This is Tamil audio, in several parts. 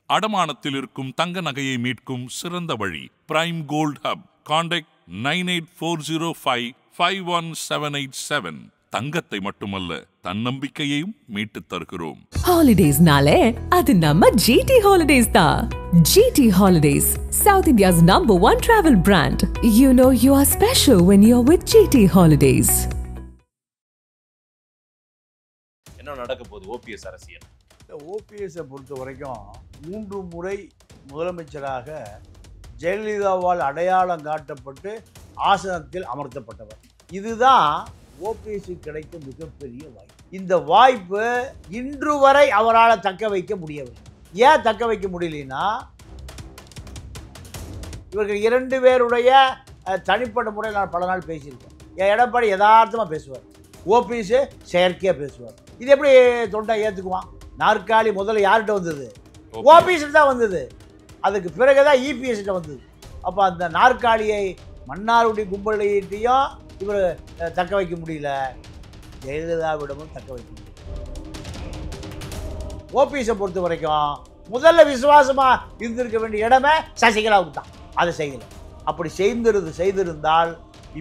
அடமானத்தில் இருக்கும் தங்க நகையை மீட்கும் சிறந்த வழி பிரைம் கோல்ட் ஹப். கான்டாக்ட் 9840551787. தங்கத்தை மட்டுமல்ல தன்னம்பிக்கையையும் மீட்டு தருகிறோம். ஹாலிடேஸ்னாலே அது நம்ம GT Holidays தான். GT Holidays, South India's #1 travel brand. You know you are special when you're with GT Holidays. என்ன நடக்க போகுது ஓபிஎஸ் அரசியல்? ஓபிஎஸ்ஸை பொறுத்த வரைக்கும் 3 முறை முதலமைச்சராக ஜெயலலிதாவால் அடையாளம் காட்டப்பட்டு ஆசனத்தில் அமர்த்தப்பட்டவர். இதுதான் ஓபிஎஸ்ஸுக்கு கிடைத்த மிகப்பெரிய வாய்ப்பு. இந்த வாய்ப்பு இன்று வரை அவரால் தக்க வைக்க முடியவில்லை. ஏன் தக்க வைக்க முடியலன்னா, இவர்கள் 2 பேருடைய தனிப்பட்ட முறையில் நான் பல நாள் பேசியிருக்கேன். எடப்பாடி யதார்த்தமாக பேசுவார், ஓபிஎஸ் செயற்கையாக பேசுவார். இது எப்படி தொண்டை ஏற்றுக்குவான்? நாற்காலி முதல்ல யார்கிட்ட வந்தது? ஓபிஎஸ் தான் வந்தது. அதுக்கு பிறகுதான் இபிஎஸ் வந்தது. அப்போ அந்த நாற்காலியை மன்னாருடைய கும்பலையிட்டையும் இவர் தக்க வைக்க முடியல, ஜெயலலிதாவிடமும் தக்க வைக்க முடியல. ஓபிஎஸை பொறுத்த வரைக்கும் முதல்ல விசுவாசமாக இருந்திருக்க வேண்டிய இடமே சசிகலாவுக்கு தான். அதை செய்யலை. அப்படி செய்திருந்தால்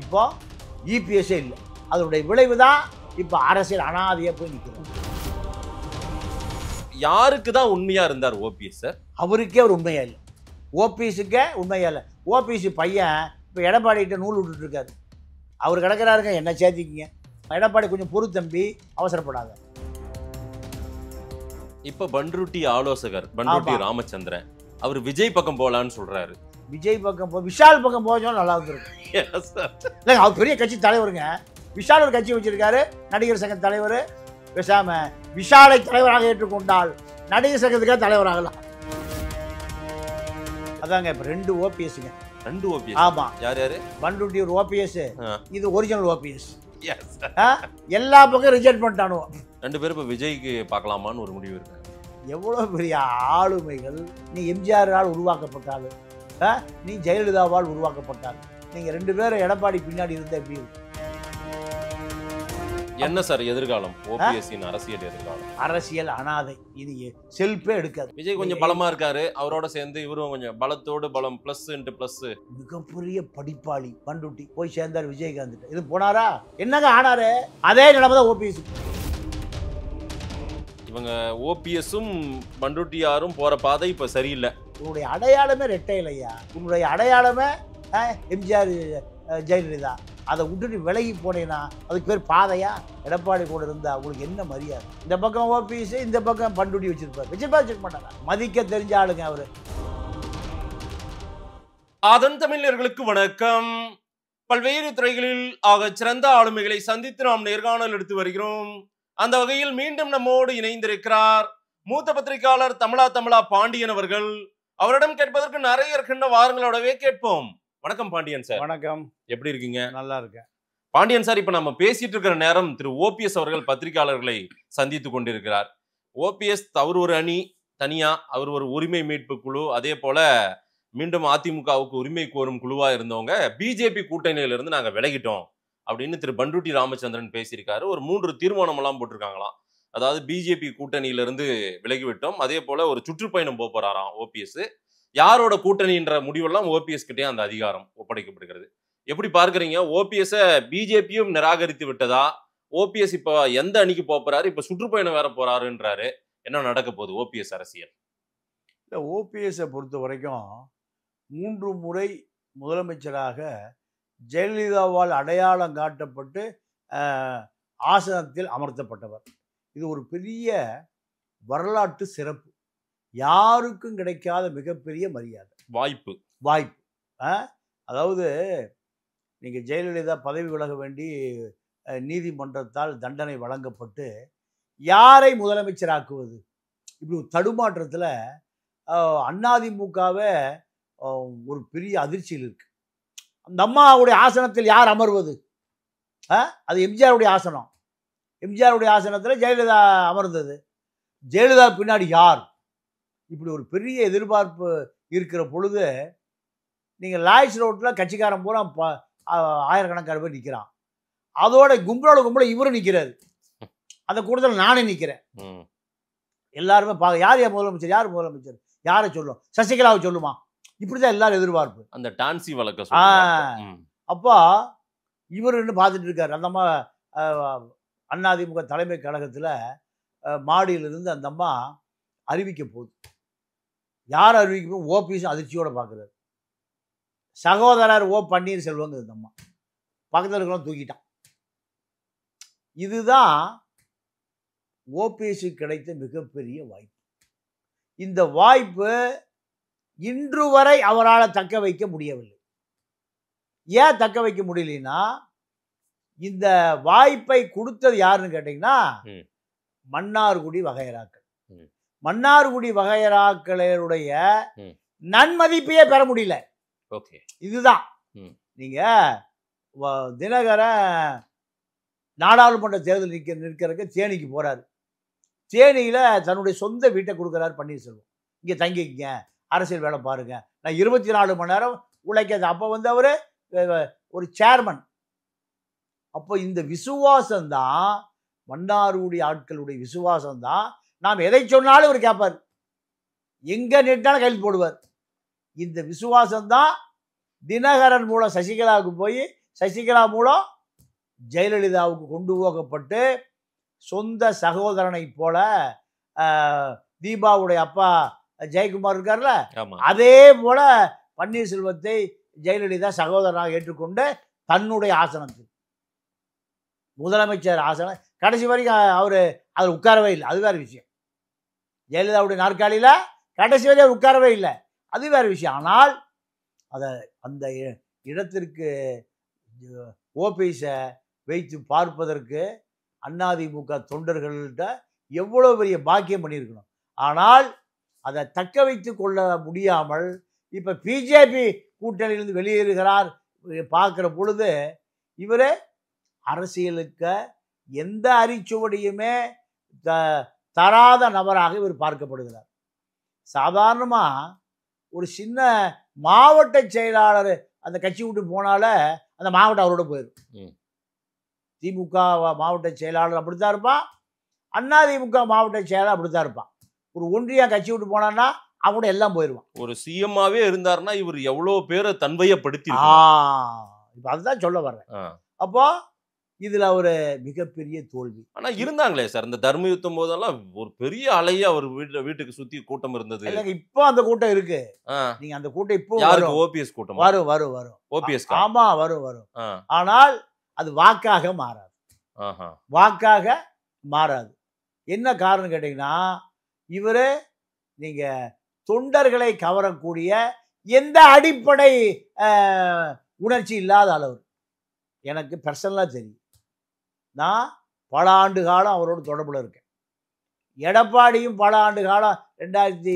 இப்போ இபிஎஸ்ஸே இல்லை. அதனுடைய விளைவு தான் இப்போ அரசியல் அனாதையாக போய் நிற்கிறது. யாருக்கு தான் உண்மையா இருந்தார் ஓபிஎஸ் சார்? அவருக்கே அவர் உண்மையா இல்லை. ஓபிஎஸ்ஸுக்கே உண்மையா இல்லை. ஓபிஎஸ் பையன் இப்போ எடப்பாடிகிட்ட நூல் விட்டுட்டு இருக்காரு. அவர் கிடக்கிறாருங்க, என்ன சேர்த்திக்கிங்க. எடப்பாடி கொஞ்சம் பொறு தம்பி, அவசரப்படாத. இப்ப பண்ருட்டி ஆலோசகர் பண்ருட்டி ராமச்சந்திரன் அவர் விஜய் பக்கம் போலான்னு சொல்றாரு. விஜய் பக்கம் விஷால் பக்கம் போச்சோம் நல்லா இருந்திருக்கும். இல்லைங்க, அவர் பெரிய கட்சி தலைவருங்க. விஷால் ஒரு கட்சி வச்சிருக்காரு, நடிகர் சங்க தலைவர். பேசாம விஷாலை தலைவராக ஏற்றுக்கொண்டால் நடிகர் சங்கத்துக்காக தலைவராகலாம். அதாங்க இப்ப 2 ஓபிஎஸ்ங்க. 2 ஓபிஎஸ்? ஆமா. யார் யாரு? பண்ருட்டி ஒரு ஓபிஎஸ், இது ஒரிஜினல் ஓபிஎஸ். எஸ். எல்லா பக்கம் ரிஜெக்ட் பண்ணிட்டானுவோம். 2 பேரும் இப்ப விஜய்க்கு பார்க்கலாமான்னு ஒரு முடிவு இருக்கு. எவ்வளவு பெரிய ஆளுமைகள்! நீ எம்ஜிஆரால் உருவாக்கப்பட்டாலும், நீ ஜெயலலிதாவால் உருவாக்கப்பட்டாலும், நீங்க 2 பேரும் எடப்பாடி பின்னாடி இருந்த எப்படி இருக்கு? என்ன சார் எதிர்காலம் ஓபிஎஸ்ஸின் அரசியல் எதிர்காலம்? அரசியல் அனாதை. இது செல்ஃபே எடுக்காது. விஜய் கொஞ்சம் பலமா இருக்காரு, அவரோட சேர்ந்து இவரும் கொஞ்சம் பலத்தோடு பலம் பிளஸ். மிகப்பெரிய படிப்பாளி பண்ருட்டி போய் சேர்ந்தார் விஜயகாந்த். இது போனாரா? என்னங்க ஆனாரு? அதே நிலைமைதான் ஓபிஎஸ். இவங்க ஓபிஎஸும் பண்ருட்டியாரும் போற பாதை இப்ப சரியில்லை. உன்னுடைய அடையாளமே ரெட்டை இல்லையா? உன்னுடைய அடையாளமே எம்ஜிஆர் ஜெயலலிதா. அதை விட்டுட்டு விலகி போனேன்னா அதுக்கு பேர் பாதையா? எடப்பாடி கூட இருந்தா உங்களுக்கு என்ன மரியாதை? இந்த பக்கம் ஓபிஎஸ், இந்த பக்கம் பண்ருட்டி வச்சிருக்க மாட்டாங்க. மதிக்க தெரிஞ்ச ஆளுங்க அவரு. அதன் தமிழர்களுக்கு வணக்கம். பல்வேறு துறைகளில் ஆக சிறந்த ஆளுமைகளை சந்தித்து நாம் நேர்காணல் எடுத்து வருகிறோம். அந்த வகையில் மீண்டும் நம்மோடு இணைந்திருக்கிறார் மூத்த பத்திரிகையாளர் தமிழா பாண்டியன் அவர்கள். அவரிடம் கேட்பதற்கு நிறைய இருக்கின்ற வாரங்களோடவே கேட்போம். வணக்கம் பாண்டியன் சார். வணக்கம். எப்படி இருக்கீங்க? நல்லா இருக்கேன் பாண்டியன் சார். இப்ப நம்ம பேசிட்டு இருக்கிற நேரம் திரு ஓபிஎஸ் அவர்கள் பத்திரிகையாளர்களை சந்தித்து கொண்டிருக்கிறார். ஓபிஎஸ் அவர் ஒரு அணி தனியா, அவர் ஒரு உரிமை மீட்பு குழு, அதே போல மீண்டும் அதிமுகவுக்கு உரிமை கோரும் குழுவா இருந்தவங்க பிஜேபி கூட்டணியில இருந்து நாங்க விலகிட்டோம் அப்படின்னு திரு பண்ருட்டி ராமச்சந்திரன் பேசியிருக்காரு. ஒரு 3 தீர்மானம் எல்லாம் போட்டிருக்காங்களாம். அதாவது பிஜேபி கூட்டணியில இருந்து விலகிவிட்டோம், அதே போல ஒரு சுற்றுப்பயணம் போறாராம் ஓபிஎஸ். யாரோட கூட்டணின்ற முடிவெல்லாம் ஓபிஎஸ் கிட்டே அந்த அதிகாரம் ஒப்படைக்கப்படுகிறது. எப்படி பார்க்குறீங்க? ஓபிஎஸ் பிஜேபியும் நிராகரித்து விட்டதா? ஓபிஎஸ் இப்ப எந்த அணிக்கு போறாரு? இப்ப சுற்றுப்பயணம் வேற போறாருன்றாரு. என்ன நடக்க போகுது ஓபிஎஸ் அரசியல்? இல்லை, ஓபிஎஸ்ஸை பொறுத்த வரைக்கும் 3 முறை முதலமைச்சராக ஜெயலலிதாவால் அடையாளம் காட்டப்பட்டு ஆசனத்தில் அமர்த்தப்பட்டவர். இது ஒரு பெரிய வரலாற்று சிறப்பு. யாருக்கும் கிடைக்காத மிகப்பெரிய மரியாதை, வாய்ப்பு. அதாவது நீங்கள் ஜெயலலிதா பதவி விலக வேண்டி நீதிமன்றத்தால் தண்டனை வழங்கப்பட்டு யாரை முதலமைச்சராக்குவது? இப்படி ஒரு தடுமாற்றத்தில் அதிமுகவே ஒரு பெரிய அதிர்ச்சியில் இருக்கு. அந்த அம்மாவுடைய ஆசனத்தில் யார் அமர்வது? அது எம்ஜிஆருடைய ஆசனம். எம்ஜிஆருடைய ஆசனத்தில் ஜெயலலிதா அமர்ந்தது. ஜெயலலிதா பின்னாடி யார்? இப்படி ஒரு பெரிய எதிர்பார்ப்பு இருக்கிற பொழுது நீங்கள் லாய்ஸ் ரோட்டில் கட்சிக்காரன் பூரா ஆயிரக்கணக்கான பேர் நிற்கிறான். அதோட கும்பலோட இவரும் நிற்கிறாரு. அந்த கூட்டத்தில் நானே நிற்கிறேன். எல்லாருமே யார் முதலமைச்சர், யார் முதலமைச்சர், யாரை சொல்லும், சசிகலாவை சொல்லுமா, இப்படிதான் எல்லாரும் எதிர்பார்ப்பு. அந்த டான்சி வழக்க அப்போ இவர் பார்த்துட்டு இருக்காரு. அந்த அம்மா அதிமுக தலைமை கழகத்தில் மாடியிலிருந்து அந்த அம்மா அறிவிக்க போகுது. யார் அறிவிக்க போது ஓபிஎஸ் அதிர்ச்சியோட பார்க்குறாரு. சகோதரர் ஓ பன்னீர்செல்வங்க இந்த அம்மா பக்கத்தில் இருக்கலாம் தூக்கிட்டான். இதுதான் ஓபிஎஸ்க்கு கிடைத்த மிகப்பெரிய வாய்ப்பு. இந்த வாய்ப்பு இன்று வரை அவரால் தக்க வைக்க முடியவில்லை. ஏன் தக்க வைக்க முடியலன்னா, இந்த வாய்ப்பை கொடுத்தது யாருன்னு கேட்டீங்கன்னா மன்னார்குடி வகையறாக்கள். மன்னார்குடி வகையறாக்களுடைய நன்மதிப்பையே பெற முடியல. இதுதான் நீங்க தினகர நாடாளுமன்ற தேர்தல் நிற்கிறதுக்கு தேனிக்கு போறாரு. தேனியில தன்னுடைய சொந்த வீட்டை கொடுக்குறாரு பன்னீர்செல்வம். இங்க தங்கிக்கங்க, அரசியல் வேலை பாருங்க, நான் 24 மணி நேரம் உழைக்காது. அப்போ அவர் ஒரு சேர்மன். அப்போ இந்த விசுவாசம்தான் மன்னார்குடி ஆட்களுடைய விசுவாசம்தான். நாம் எதை சொன்னாலும் அவர் கேட்பார், எங்க நிட்டாலும் கையில் போடுவார். இந்த விசுவாசம்தான் தினகரன் மூலம் சசிகலாவுக்கு போய் சசிகலா மூலம் ஜெயலலிதாவுக்கு கொண்டு போகப்பட்டு சொந்த சகோதரனை போல தீபாவுடைய அப்பா ஜெயக்குமார் இருக்கார்ல, அதே போல பன்னீர்செல்வத்தை ஜெயலலிதா சகோதரனாக ஏற்றுக்கொண்டு தன்னுடைய ஆசனத்தில் முதலமைச்சர் ஆசனம் கடைசி வரைக்கும் அவர் அதில் உட்காரவே இல்லை. அது வேறு விஷயம். ஜெயலலிதாவுடைய நாற்காலியில் கடைசி வரை அவர் உட்காரவே இல்லை, அது வேறு விஷயம். ஆனால் அதை அந்த இடத்திற்கு ஓபிஎஸை வைத்து பார்ப்பதற்கு அதிமுக தொண்டர்கள்ட்ட எவ்வளோ பெரிய பாக்கியம் பண்ணியிருக்கணும். ஆனால் அதை தக்க வைத்து கொள்ள முடியாமல் இப்போ பிஜேபி கூட்டணியிலிருந்து வெளியேறுகிறார். பார்க்குற பொழுது இவர் அரசியலுக்கு எந்த அரிச்சுவடியுமே தராத நபராக இவர் பார்க்கப்படுகிறார். சாதாரணமாக ஒரு சின்ன மாவட்ட செயலாளர் அந்த கட்சி விட்டு போனால அந்த மாவட்டம் அவரோட போயிடும். திமுக மாவட்ட செயலாளர் அப்படித்தான் இருப்பான், அதிமுக மாவட்ட செயலாளர் அப்படித்தான் இருப்பான். ஒரு ஒன்றிய கட்சி விட்டு போனான்னா அவங்களோட எல்லாம் போயிடுவான். ஒரு சிஎம்மாவே இருந்தாருன்னா இவர் எவ்வளோ பேரை தன்மையப்படுத்தி இப்போ அதுதான் சொல்ல வர்றேன். அப்போ இதுல ஒரு மிகப்பெரிய தோல்வி. ஆனா இருந்தாங்களே சார், இந்த தர்ம யுத்தம் போதெல்லாம் ஒரு பெரிய அலையா அவர் வீட்டுக்கு சுத்தி கூட்டம் இருந்தது. இப்போ அந்த கூட்டம் இருக்கு. நீங்க அந்த கூட்டம் இப்போ ஓபிஎஸ் கூட்டம் வரும் ஓபிஎஸ். ஆமா வரும். ஆனால் அது வாக்காக மாறாது. வாக்காக மாறாது. என்ன காரணம் கேட்டீங்கன்னா, இவரு நீங்க தொண்டர்களை கவரக்கூடிய எந்த அடிப்படை உணர்ச்சி இல்லாத அளவு எனக்கு பர்சனலாக தெரியும். நான் பல ஆண்டு காலம் அவரோட தொடர்பில் இருக்கேன். எடப்பாடியும் பல ஆண்டு காலம் 2000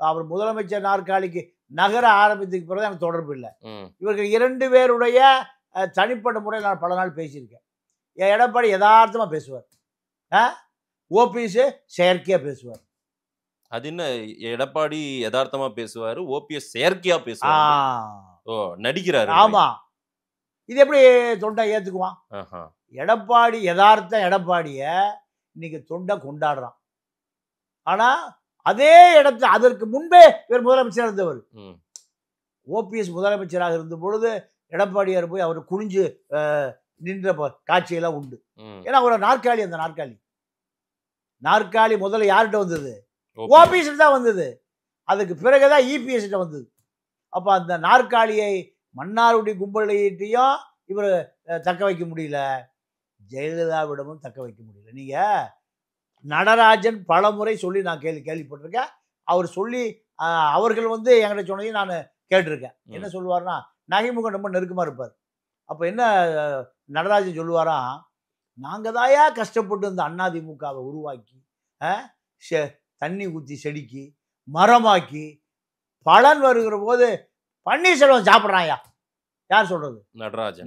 அவர் முதலமைச்சர் நாற்காலிக்கு நகர ஆரம்பித்ததுக்கு பிறகு எனக்கு தொடர்பு இல்லை. இவர்கள் 2 பேருடைய தனிப்பட்ட முறையில் நான் பல நாள் பேசியிருக்கேன். எடப்பாடி யதார்த்தமாக பேசுவார், ஓபிஎஸ் செயற்கையாக பேசுவார். அது என்ன, எடப்பாடி யதார்த்தமா பேசுவாரு, ஓபிஎஸ் செயற்கையா பேசுவாரு. ஓ, நடிக்கிறாரு. ஆமா, இது எப்படி தொண்டை ஏத்துக்குவான்? எடப்பாடி யதார்த்த எடப்பாடிய இன்னைக்கு தொண்டை கொண்டாடுறான். ஆனா அதே இடத்துல அதற்கு முன்பே இவர் முதலமைச்சர் இருந்தவர். ஓபிஎஸ் முதலமைச்சராக இருந்த பொழுது எடப்பாடியார் போய் அவர் குனிஞ்சு நின்ற காட்சியெல்லாம் உண்டு. ஏன்னா ஒரு நாற்காலி, அந்த நாற்காலி முதல்ல யார்கிட்ட வந்தது? ஓபிஎஸ் தான் வந்தது. அதுக்கு பிறகுதான் இபிஎஸ் வந்தது. அப்ப அந்த நாற்காலியை மன்னார்குடி கும்பலையிட்டையும் இவர் தக்க வைக்க முடியல, ஜெயலலிதாவிடமும் தக்க வைக்க முடியல. நீங்க நடராஜன் பல முறை சொல்லி நான் கேள்விப்பட்டிருக்கேன். அவர் சொல்லி அவர்கள் என்கிட்ட சொன்னதையும் நான் கேட்டிருக்கேன். என்ன சொல்லுவார்னா, நகைமுகம் ரொம்ப நெருக்கமாக இருப்பார். அப்போ என்ன நடராஜன் சொல்லுவாராம், நாங்கள் தாயா கஷ்டப்பட்டு இந்த அதிமுகவை உருவாக்கி தண்ணி ஊற்றி செடிக்கி மரமாக்கி பலன் வருகிற போது பன்னீர்செல்வம் சாப்பிட்றாயா. யார் சொல்றது? நடராஜன்.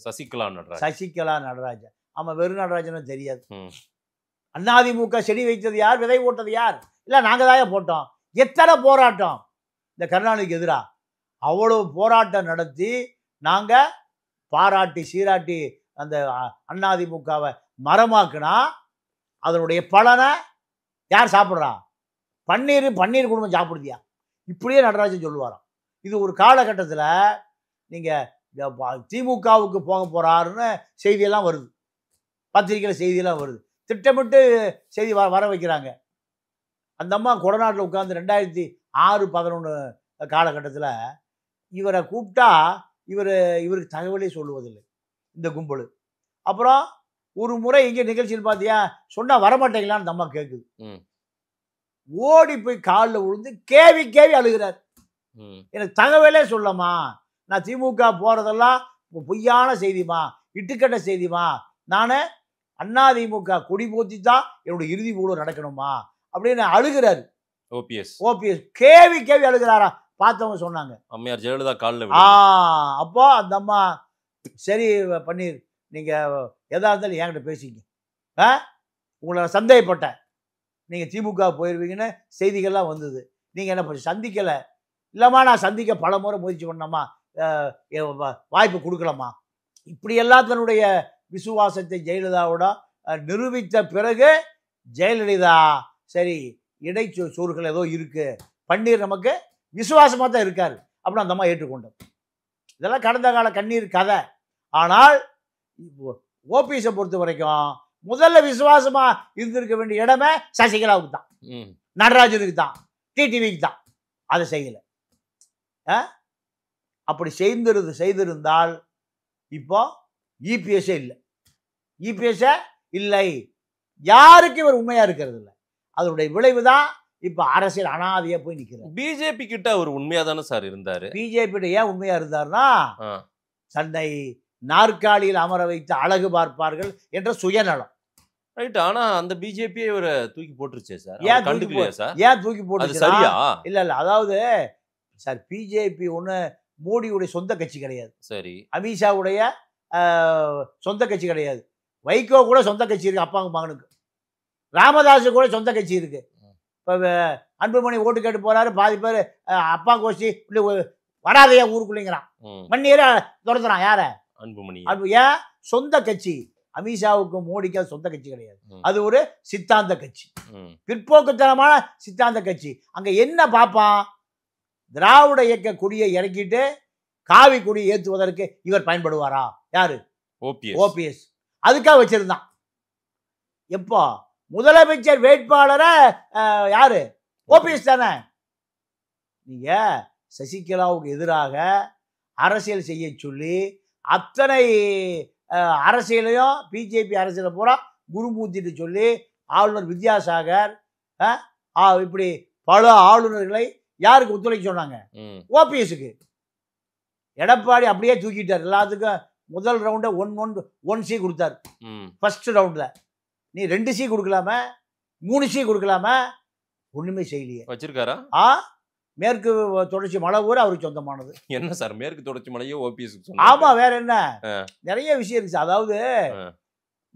சசிகலா நடராஜன். ஆமா, வெறும் நடராஜனும் தெரியாது. அதிமுக செடி வைத்தது யார், விதை போட்டது யார்? இல்லை நாங்கள் தாயா போட்டோம். எத்தனை போராட்டம் இந்த கருணாநிதிக்கு எதிராக, அவ்வளவு போராட்டம் நடத்தி நாங்கள் பாராட்டி சீராட்டி அந்த அதிமுகவை மரமாக்குனா அதனுடைய பலனை யார் சாப்பிட்றா? பன்னீர் குடும்பம் சாப்பிடுதியா, இப்படியே நடராஜன் சொல்லுவாராம். இது ஒரு காலகட்டத்தில் நீங்கள் திமுகவுக்கு போக போகிறாருன்னு செய்தியெல்லாம் வருது, பத்திரிக்கையில் செய்தியெல்லாம் வருது, திட்டமிட்டு செய்தி வர வைக்கிறாங்க. அந்த அம்மா கொடநாட்டில் உட்காந்து 2006-11 காலகட்டத்தில் இவரை கூப்பிட்டா இவருக்கு தகவலே சொல்லுவதில்லை இந்த கும்பல். அப்புறம் ஒரு முறை இங்கே நிகழ்ச்சியில் பார்த்தியா சொன்னால் வரமாட்டேங்களான்னு அந்த அம்மா கேட்குது. ஓடி போய் காலில் விழுந்து கேவி அழுகிறார். எனக்கு தகவலே சொல்லமா, நான் திமுக போகிறதெல்லாம் பொய்யான செய்திமா, இட்டுக்கட்ட செய்திமா, நான் அதிமுக கொடி போத்தி தான் என்னுடைய இறுதி ஊழல் நடக்கணுமா அப்படின்னு அழுகிறாரு. ஓபிஎஸ் கேவி அழுகிறாரா பார்த்தவங்க சொன்னாங்க. அம்மையார் ஜெயலலிதா காலில். அப்போ அந்த அம்மா சரி பன்னீர் நீங்கள் எதா இருந்தாலும் என்கிட்ட பேசிங்க, உங்களை சந்தேகப்பட்டேன், நீங்கள் திமுக போயிடுவீங்கன்னு செய்திகள்லாம் வந்தது, நீங்கள் என்ன சந்திக்கலை. இல்லைம்மா நான் சந்திக்க பல முறை முயற்சி பண்ணாமா, வாய்ப்பு கொடுக்கலாமா. இப்படியெல்லாம் தன்னுடைய விசுவாசத்தை ஜெயலலிதாவோட நிரூபித்த பிறகு ஜெயலலிதா சரி இடைச்சொற்கள் ஏதோ இருக்கு, பன்னீர் நமக்கு விசுவாசமாக தான் இருக்காரு அப்படின்னு அந்த அம்மா ஏற்றுக்கொண்டோம். இதெல்லாம் கடந்த கால கண்ணீர் கதை. ஆனால் ஓபிஎஸை பொறுத்த வரைக்கும் முதல்ல விசுவாசமா இருந்திருக்க வேண்டிய இடமே சசிகலாவுக்கு தான், நடராஜனுக்கு தான், டிடிவிக்கு தான். அதை செய்யலை. அப்படி செய்திருந்தால் இப்போ இபிஎஸ்ஸே இல்லை, யாருக்கு இவர் உண்மையா இருக்கிறது இல்லை. அதனுடைய விளைவு தான் இப்ப அரசியல் அனாதையா போய் நிற்கிறார். பிஜேபி கிட்ட அவர் உண்மையா தானே சார் இருந்தாரு. பிஜேபி ஏன் உண்மையா இருந்தார்னா தன்னை நாற்காலியில் அமர வைத்து அழகு பார்ப்பார்கள் என்ற சுயநலம். ரைட். ஆனா அந்த பிஜேபி இவரை தூக்கி போட்டுருச்சே சார். ஏன் தூக்கி போட்டு சரியா? இல்ல அதாவது சார் பிஜேபி ஒண்ணு மோடியுடைய சொந்த கட்சி கிடையாது, சரி அமித்ஷாவுடைய சொந்த கட்சி கிடையாது, வைகோ கூட சொந்த கட்சி இருக்கு, அப்பாங்க மகனுக்கு, ராமதாஸ் கூட சொந்த கட்சி இருக்கு. இப்போ அன்புமணி ஓட்டு கேட்டு போறாரு, பாதி பேர் அப்பா கோஷ்டி வராதையா ஊருக்குள்ளைங்கிறான், மண்ணீர துரத்துறான். யார? அன்புமணி. ஏன் சொந்த கட்சி? அமித்ஷாவுக்கும் மோடிக்கும் சொந்த கட்சி கிடையாது, அது ஒரு சித்தாந்த கட்சி, பிற்போக்குத்தனமான சித்தாந்த கட்சி. அங்க என்ன பார்ப்பான்? திராவிட இயக்க கொடியை இறக்கிட்டு காவி கொடியை ஏற்றுவதற்கு இவர் பயன்படுவாரா? யாரு? ஓபிஎஸ். அதுக்காக வச்சிருந்தான். எப்போ முதலமைச்சர் வேட்பாளரை யாரு? ஓபிஎஸ் தானே. நீங்க சசிகலாவுக்கு எதிராக அரசியல் செய்ய சொல்லி அத்தனை அரசியலையும் பிஜேபி அரசியலை பூரா குருமூர்த்திட்டு சொல்லி ஆளுநர் வித்யாசாகர் இப்படி பல ஆளுநர்களை யாருக்கு ஒத்துழைக்க சொன்னாங்க? ஓபிஎஸ்க்கு. எடப்பாடி அப்படியே தூக்கிட்டார். எல்லாத்துக்கும் முதல் ரவுண்டை 1C கொடுத்தாரு. ஃபர்ஸ்ட் ரவுண்ட்ல நீ 2C கொடுக்கலாம, 3C கொடுக்கலாம, ஒண்ணுமே செய்யலையே. வச்சிருக்காரா? மேற்கு தொடர்ச்சி மலை ஊர் அவருக்கு சொந்தமானது. என்ன சார் மேற்கு தொடர்ச்சி மலையே ஓபிஎஸ்? ஆமா, வேற என்ன, நிறைய விஷயம் இருக்கு. அதாவது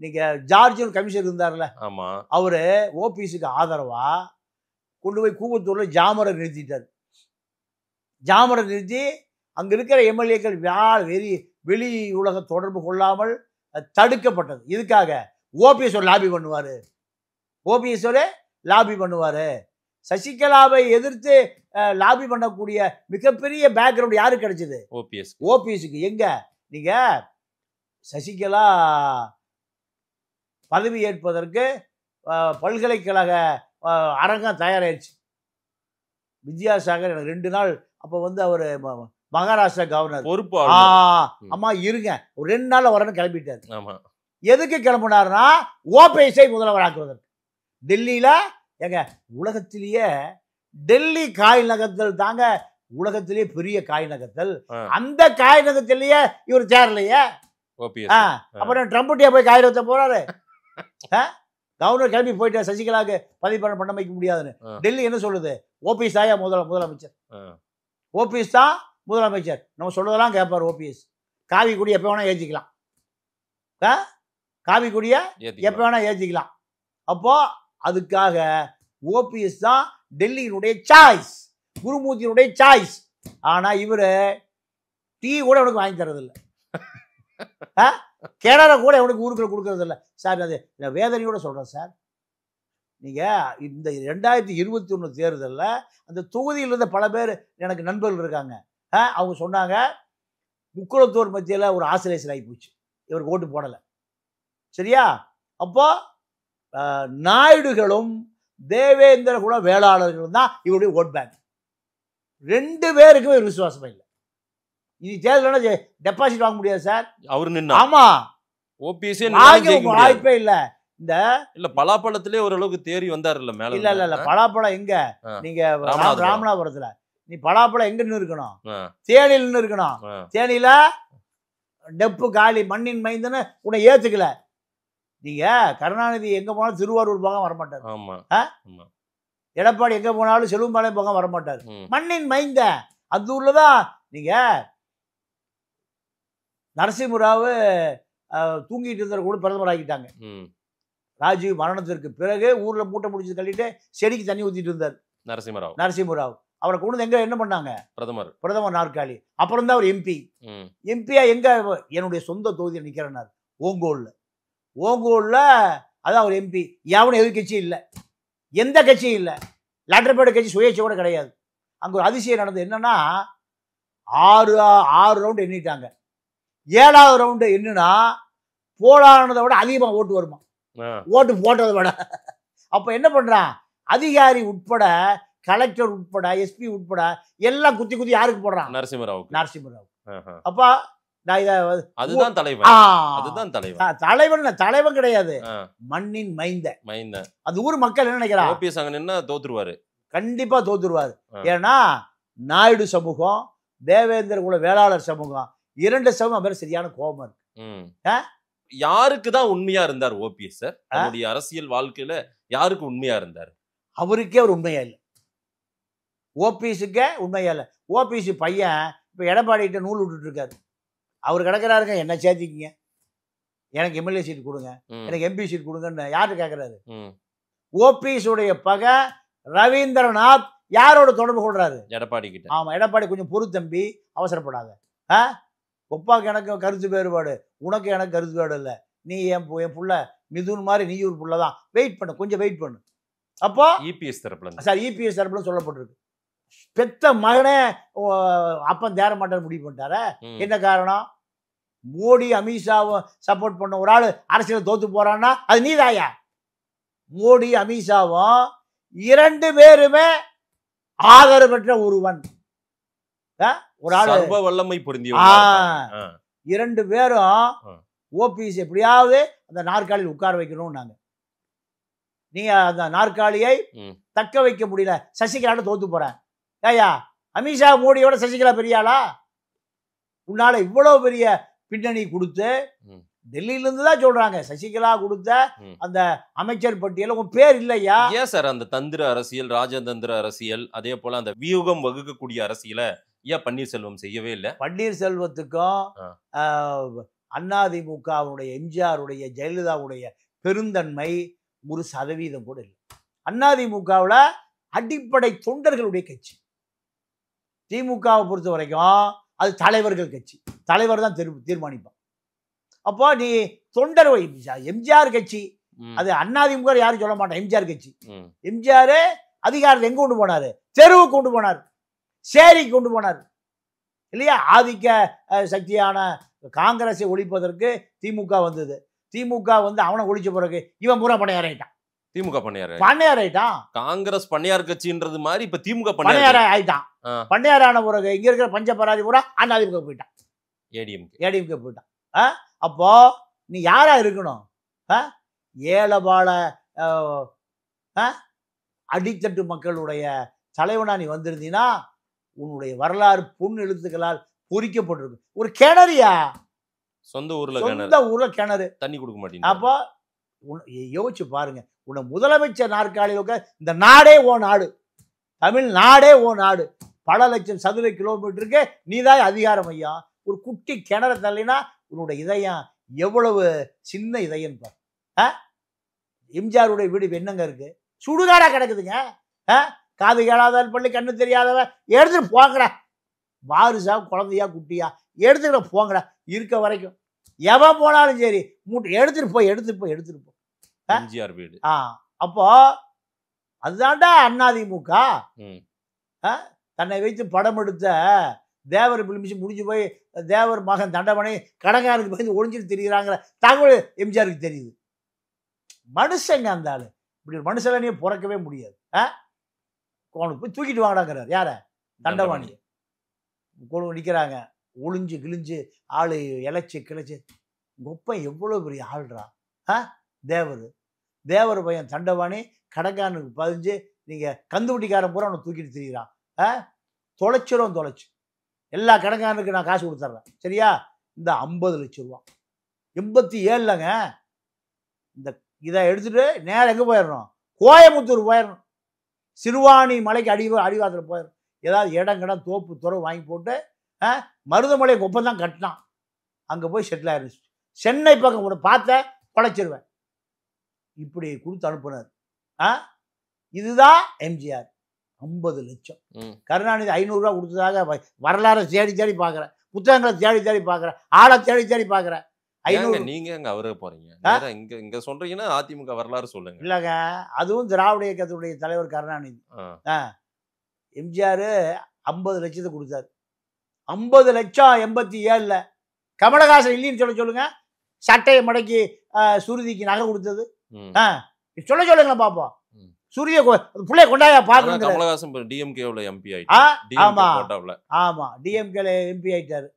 நீங்க ஜார்ஜ் கமிஷனர் இருந்தார்ல, ஆமா, அவரு ஓபிஎஸ்க்கு ஆதரவா கொண்டு போய் கூவத்தூர்ல ஜாமரை நிறுத்திட்டார். ஜாமரை நிறுத்தி அங்க இருக்கிற எம்எல்ஏக்கள் வெளி உலக தொடர்பு கொள்ளாமல் தடுக்கப்பட்டது. இதுக்காக ஓபிஎஸ் ஒரு லாபி பண்ணுவாரு, ஓபிஎஸ் ஒரு லாபி பண்ணுவாரு. சசிகலாவை எதிர்த்து லாபி பண்ணக்கூடிய மிகப்பெரிய பேக்ரவுண்ட் யாருக்கு கிடைச்சது? ஓபிஎஸ்க்கு. எங்க நீங்க சசிகலா பதவி ஏற்பதற்கு பல்கலைக்கழக அரங்கம் தயாராகிடுச்சு. வித்யாசாகர் எனக்கு 2 நாள் அப்போ அவர் மகாராஷ்டிரா கவர்னர் பொறுப்பு. அம்மா இருங்க, ஒரு 2 நாள்ல வரணும்னு கிளம்பிட்டாரு. எதுக்கு கிளம்பினார்னா ஓபிஎஸ்ஐ முதல்வராக்குவதற்கு. டெல்லியில எங்க உலகத்திலேயே டெல்லி காய் நகர்த்தல் தாங்க உலகத்திலேயே பெரிய காய் நகர்த்தல். அந்த காய் நகர்த்தலையே இவர் சேரலையே. அப்புறம் ட்ரம்புட்டியா போய் காய் நகர்த்த போறாரு. கவர்னர் கிளம்பி போயிட்டு சசிகலாவுக்கு பதவி பண்ண வைக்க முடியாதுன்னு டெல்லி என்ன சொல்லுது? ஓபிஎஸ் தாயா முதலமைச்சர், ஓபிஎஸ் தான் முதலமைச்சர், நம்ம சொல்றதெல்லாம் கேட்பார் ஓபிஎஸ். காவி கொடி எப்போ வேணா ஏற்றிக்கலாம், காவி கொடியை எப்போ வேணா ஏற்றிக்கலாம். அப்போ அதுக்காக ஓபிஎஸ் தான் டெல்லியினுடைய சாய்ஸ், குருமூர்த்தியினுடைய சாய்ஸ். ஆனா இவரு டீ கூட அவனுக்கு வாங்கி தரதில்லை, கேடரை கூட அவனுக்கு ஊருக்குள்ள கொடுக்கறது இல்லை சார். அது வேதனையோட சொல்றேன் சார். நீங்கள் இந்த 2021 தேர்தலில் அந்த தொகுதியில் இருந்த பல பேர் எனக்கு நண்பர்கள் இருக்காங்க. அவங்க சொன்னாங்க, முக்குளத்தூர் மத்தியில் ஒரு ஆசிலேஷன் ஆகி போச்சு, இவருக்கு ஓட்டு போடலை. சரியா? அப்போ நாயுடுகளும் தேவேந்திர குல வேளாளர்களும் தான் இவருடைய ஓட் பேங்க். 2 பேருக்குமே ஒரு விசுவாசமே இல்லை. இனி தேர்தல் டெபாசிட் வாங்க முடியாது சார். அவரு நின்னா. ஆமா, ஓபிஎஸ்ஏ வாய்ப்பே இல்லை. இந்த இல்ல பலாப்பழத்திலே ஓரளவுக்கு தேறி வந்தாருல்ல மேல. இல்ல பலாப்பழம் எங்க? நீங்க ராமநாதபுரத்துல நீ பலாப்பழம் எங்க நின்று இருக்கணும்? தேனியில் நின்று இருக்கணும். தேனியில டெப்பு காலி மண்ணின் மைந்தன்னு உன்னை ஏத்துக்கல. நீங்க கருணாநிதி எங்க போனாலும் திருவாரூர் பக்கம் வரமாட்டாரு. எடப்பாடி எங்க போனாலும் செல்வம்பாளையம் பக்கம் வரமாட்டாரு. மண்ணின் மைந்த அந்த ஊர்லதான். நீங்க நரசிம்மராவ் தூங்கிட்டு இருந்த கூட பிரதமர் ஆகிட்டாங்க. ராஜீவ் மரணத்திற்கு பிறகு ஊர்ல மூட்டை முடிச்சு தள்ளிட்டு செடிக்கு தண்ணி ஊத்திட்டு இருந்தார் நரசிம்மராவ். அவரை கொண்டு எங்க என்ன பண்ணாங்க? பிரதமர் நாற்காலி. அப்புறம் தான் அவர் எம்பியா எங்க? என்னுடைய சொந்த தொகுதியில் நிக்கிறேன்னாரு. ஓங்கோல்ல அதான் அவர் எம்பி. எவனும் எதிர்கட்சியும் இல்லை, எந்த கட்சியும் இல்லை, லாட்டர்பேட் கட்சி சுயேட்சை கூட கிடையாது. அங்க ஒரு அதிசயம் நடந்தது. என்னன்னா 6 ரவுண்டு எண்ணிட்டாங்க. 7வது ரவுண்டு என்னன்னா போலானதை விட அதிகமாக ஓட்டு வருமா, ஓட்டு போட்டதை விட. அப்ப என்ன பண்றான்? அதிகாரி உட்பட, கலெக்டர் உட்பட, எஸ்பி உட்பட எல்லாம் குத்தி குத்தி யாருக்கு போடுறான்? நரசிம்மராவ். அப்ப அதுதான் தலைவன் கிடையாது, மண்ணின் மைந்த. அது ஊர் மக்கள் என்ன நினைக்கிறாங்க? தோத்துருவாரு, கண்டிப்பா தோத்துருவாரு. ஏன்னா நாயுடு சமூகம், தேவேந்திர குல வேளாளர் சமூகம், 2 சமூகம் பேர் சரியான கோபம் இருக்கு. யாருக்கு தான் உண்மையா இருந்தார் ஓபிஎஸ் சார்? அவருடைய அரசியல் வாழ்க்கையில யாருக்கு உண்மையா இருந்தார்? அவருக்கே அவர் உண்மையா இல்லை. ஓபிஎஸ்க்கே உண்மையா இல்லை. ஓபிஎஸ் பையன் இப்ப எடப்பாடிகிட்ட நூல் விட்டுட்டு இருக்காரு. அவர் கிடக்கிறாருங்க, என்ன சேர்த்திக்கிங்க, எனக்கு எம்எல்ஏ சீட் கொடுங்க, எனக்கு எம்பி சீட் கொடுங்கன்னு யாரு கேட்கிறாரு? ஓபிஎஸ் உடைய பகை ரவீந்திரநாத் யாரோட தொடர்பு கொள்றாரு? எடப்பாடி கிட்ட. ஆமா, எடப்பாடி கொஞ்சம் பொறு தம்பி, அவசரப்படாத. ஒப்பாக்கு எனக்கு கருத்து வேறுபாடு, உனக்கு எனக்கு கருத்து வேறு இல்லை, நீ என் புள்ள மிதுன் மாதிரி நீ ஒரு புள்ள தான், வெயிட் பண்ணு, கொஞ்சம் வெயிட் பண்ணு. அப்போ இபிஎஸ் தரப்புல சார், இபிஎஸ் தரப்புல சொல்லப்பட்டிருக்கு. பெத்த மகனே அப்பன் தேர மாட்டார் முடிவு பண்ணிட்டார. என்ன காரணம்? மோடி அமித்ஷாவும் சப்போர்ட் பண்ண ஒரு ஆள் அரசியல் தோத்து போறான்னா அது நீதாயா? மோடி அமித்ஷாவும் 2 பேருமே ஆதரவு பெற்ற ஒருவன். ஒரு ஆள் வல்லமை பொருந்திய 2 பேரும் ஓபிஎஸ் எப்படியாவது அந்த நாற்காலியில் உட்கார வைக்கணும். நாங்க நீங்க அந்த நாற்காலியை தக்க வைக்க முடியல, சசிகலாட்ட தோத்து போறேன். ஐயா, அமித்ஷா மோடியோட சசிகலா பெரியாளா? உன்னால இவ்வளவு பெரிய பின்னணி கொடுத்து டெல்லியில இருந்து தான் சொல்றாங்க, சசிகலா கொடுத்த அந்த அமைச்சர் பட்டியல உன் பேர் இல்லையா? ஏன் சார் அந்த தந்திர அரசியல், ராஜதந்திர அரசியல், அதே போல அந்த வியூகம் வகுக்கக்கூடிய அரசியலை ஏன் பன்னீர்செல்வம் செய்யவே இல்லை? பன்னீர்செல்வத்துக்கும் அதிமுகவுடைய, எம்ஜிஆருடைய, ஜெயலலிதாவுடைய பெருந்தன்மை 1% கூட இல்லை. அதிமுகவில் அடிப்படை தொண்டர்களுடைய கட்சி. திமுகவை பொறுத்த வரைக்கும் அது தலைவர்கள் கட்சி, தலைவர் தான் தீர்மானிப்பான். அப்போ நீ தொண்டர், எம்ஜிஆர் கட்சி அது அதிமுக யாரும் சொல்ல மாட்டான், எம்ஜிஆர் கட்சி. எம்ஜிஆர் அதிகாரத்தை எங்க கொண்டு போனாரு? தெருவுக்கு கொண்டு போனார், சேரிக்கு கொண்டு போனார் இல்லையா? ஆதிக்க சக்தியான காங்கிரஸை ஒழிப்பதற்கு திமுக வந்தது. திமுக வந்து அவனை ஒழிச்ச பிறகு இவன் பூரா பண்ணையாராயிட்டான். திமுக பண்ணையாராயிட்டான். காங்கிரஸ் பண்ணையார் கட்சின்றது மாதிரி இப்ப திமுக பண்ணையார ஆயிட்டான். பண்ணையாரான பிறகு இங்க இருக்கிற பஞ்சபராதி பூரா அதிமுக போயிட்டான், ஏடிஎம்கே போயிட்டான். அப்போ நீ யாரா இருக்கணும்? ஏழபால அடித்தட்டு மக்களுடைய தலைவனா நீ வந்திருந்தீங்கன்னா உன்னுடைய வரலாறு பொன் எழுத்துக்களால் பொறிக்கப்பட்டிருக்கு. ஒரு கிணறியா, சொந்த ஊர்ல கிணறு, தண்ணி கொடுக்க மாட்டேங்க. அப்போ யோசிச்சு பாருங்க, உன்னை முதலமைச்சர் நாற்காலியில் இந்த நாடே ஓ நாடு, தமிழ்நாடே ஓ நாடு, பல லட்சம் சதுர கிலோமீட்டருக்கு நீதான் அதிகாரம் ஐயா. ஒரு குட்டி கிணறு தள்ளினா உன்னுடைய இதயம் எவ்வளவு சின்ன இதயம் பார். எம்ஜிஆருடைய வீடு என்னங்க இருக்கு? சுடுகாடா கிடக்குதுங்க. காது கேளாதவன், பள்ளி கண்ணு தெரியாதவன் எடுத்துட்டு போங்கடா, வாரிசா குழந்தையா குட்டியா எடுத்துக்கிட்ட போங்கடா. இருக்க வரைக்கும் எவன் போனாலும் சரி மூட்டை எடுத்துட்டு போய் எம்ஜிஆர் வீடு. அப்போ அதுதான்டா அதிமுக. ம். தன்னை வைத்து படம் எடுத்த தேவர் பிலிம்ஸ் முடிஞ்சு போய் தேவர் மகன் தண்டபாணி கடங்காருக்கு பயந்து ஒழிஞ்சிட்டு தெரியுறாங்கிற தகவல் எம்ஜிஆருக்கு தெரியுது. மனுஷங்க அந்த ஆளு. இப்படி ஒரு மனுஷனே பிறக்கவே முடியாது. அவனுக்கு போய் தூக்கிட்டு வாங்கடாங்கிறார். யார? தண்டபாணி. கொண்டு நிற்கிறாங்க, ஒளிஞ்சு கிழிஞ்சு ஆளு இழைச்சி கிளைச்சி. கொப்பன் எவ்வளோ பெரிய ஆள்றா. தேவர் பையன் தண்டபாணி கடங்கானுக்கு பதிஞ்சு நீங்கள் கந்துவட்டிக்காரன் பூரா அவனை தூக்கிட்டு திரிகிறான். தொலைச்சு எல்லா கடங்கானுக்கு நான் காசு கொடுத்துட்றேன், சரியா? இந்த 50 லட்சம் ரூபா 87லங்க. இந்த இதை எடுத்துகிட்டு நேரம் எங்கே போயிடணும்? கோயம்புத்தூர் போயிடணும். சிறுவாணி மலைக்கு அடிவாரத்தில் போயிடணும். ஏதாவது இடம் தோப்பு துறை வாங்கி போட்டு மருதமலை கொப்பம் தான் கட்டினான். அங்கே போய் செட்டில் ஆயிடுச்சு. சென்னை பக்கம் கூட பார்த்த பழைச்சிருவேன். இப்படி கொடுத்து அனுப்புனார். இதுதான் எம்ஜிஆர். 50 லட்சம். கருணாநிதி 500 ரூபா கொடுத்ததாக வரலாறை தேடி பார்க்குறேன், புத்தகங்களை தேடி பார்க்குறேன், ஆளை தேடி பார்க்குறேன். 500. நீங்க அங்க அவரே போறீங்க, இங்க சொல்றீங்கன்னா அதிமுக வரலாறு சொல்லுங்க. இல்லைங்க, அதுவும் திராவிட இயக்கத்துடைய தலைவர் கருணாநிதி. எம்ஜிஆர் 50 லட்சத்தை கொடுத்தாரு. 50 லட்சம் 87ல் கமலஹாசன் இல்லைன்னு சொல்லுங்க. சட்டையை மடக்கி சுருதிக்கு நகை கொடுத்தது சொல்லுங்களேன் பார்ப்போம். சூரிய பிள்ளைய கொண்டாயா பாருங்க. கமலஹாசன் டிஎம்கேல எம்பி ஆயிட்டாரு. ஆமா, டிஎம்கேல எம்பி ஆயிட்டாரு.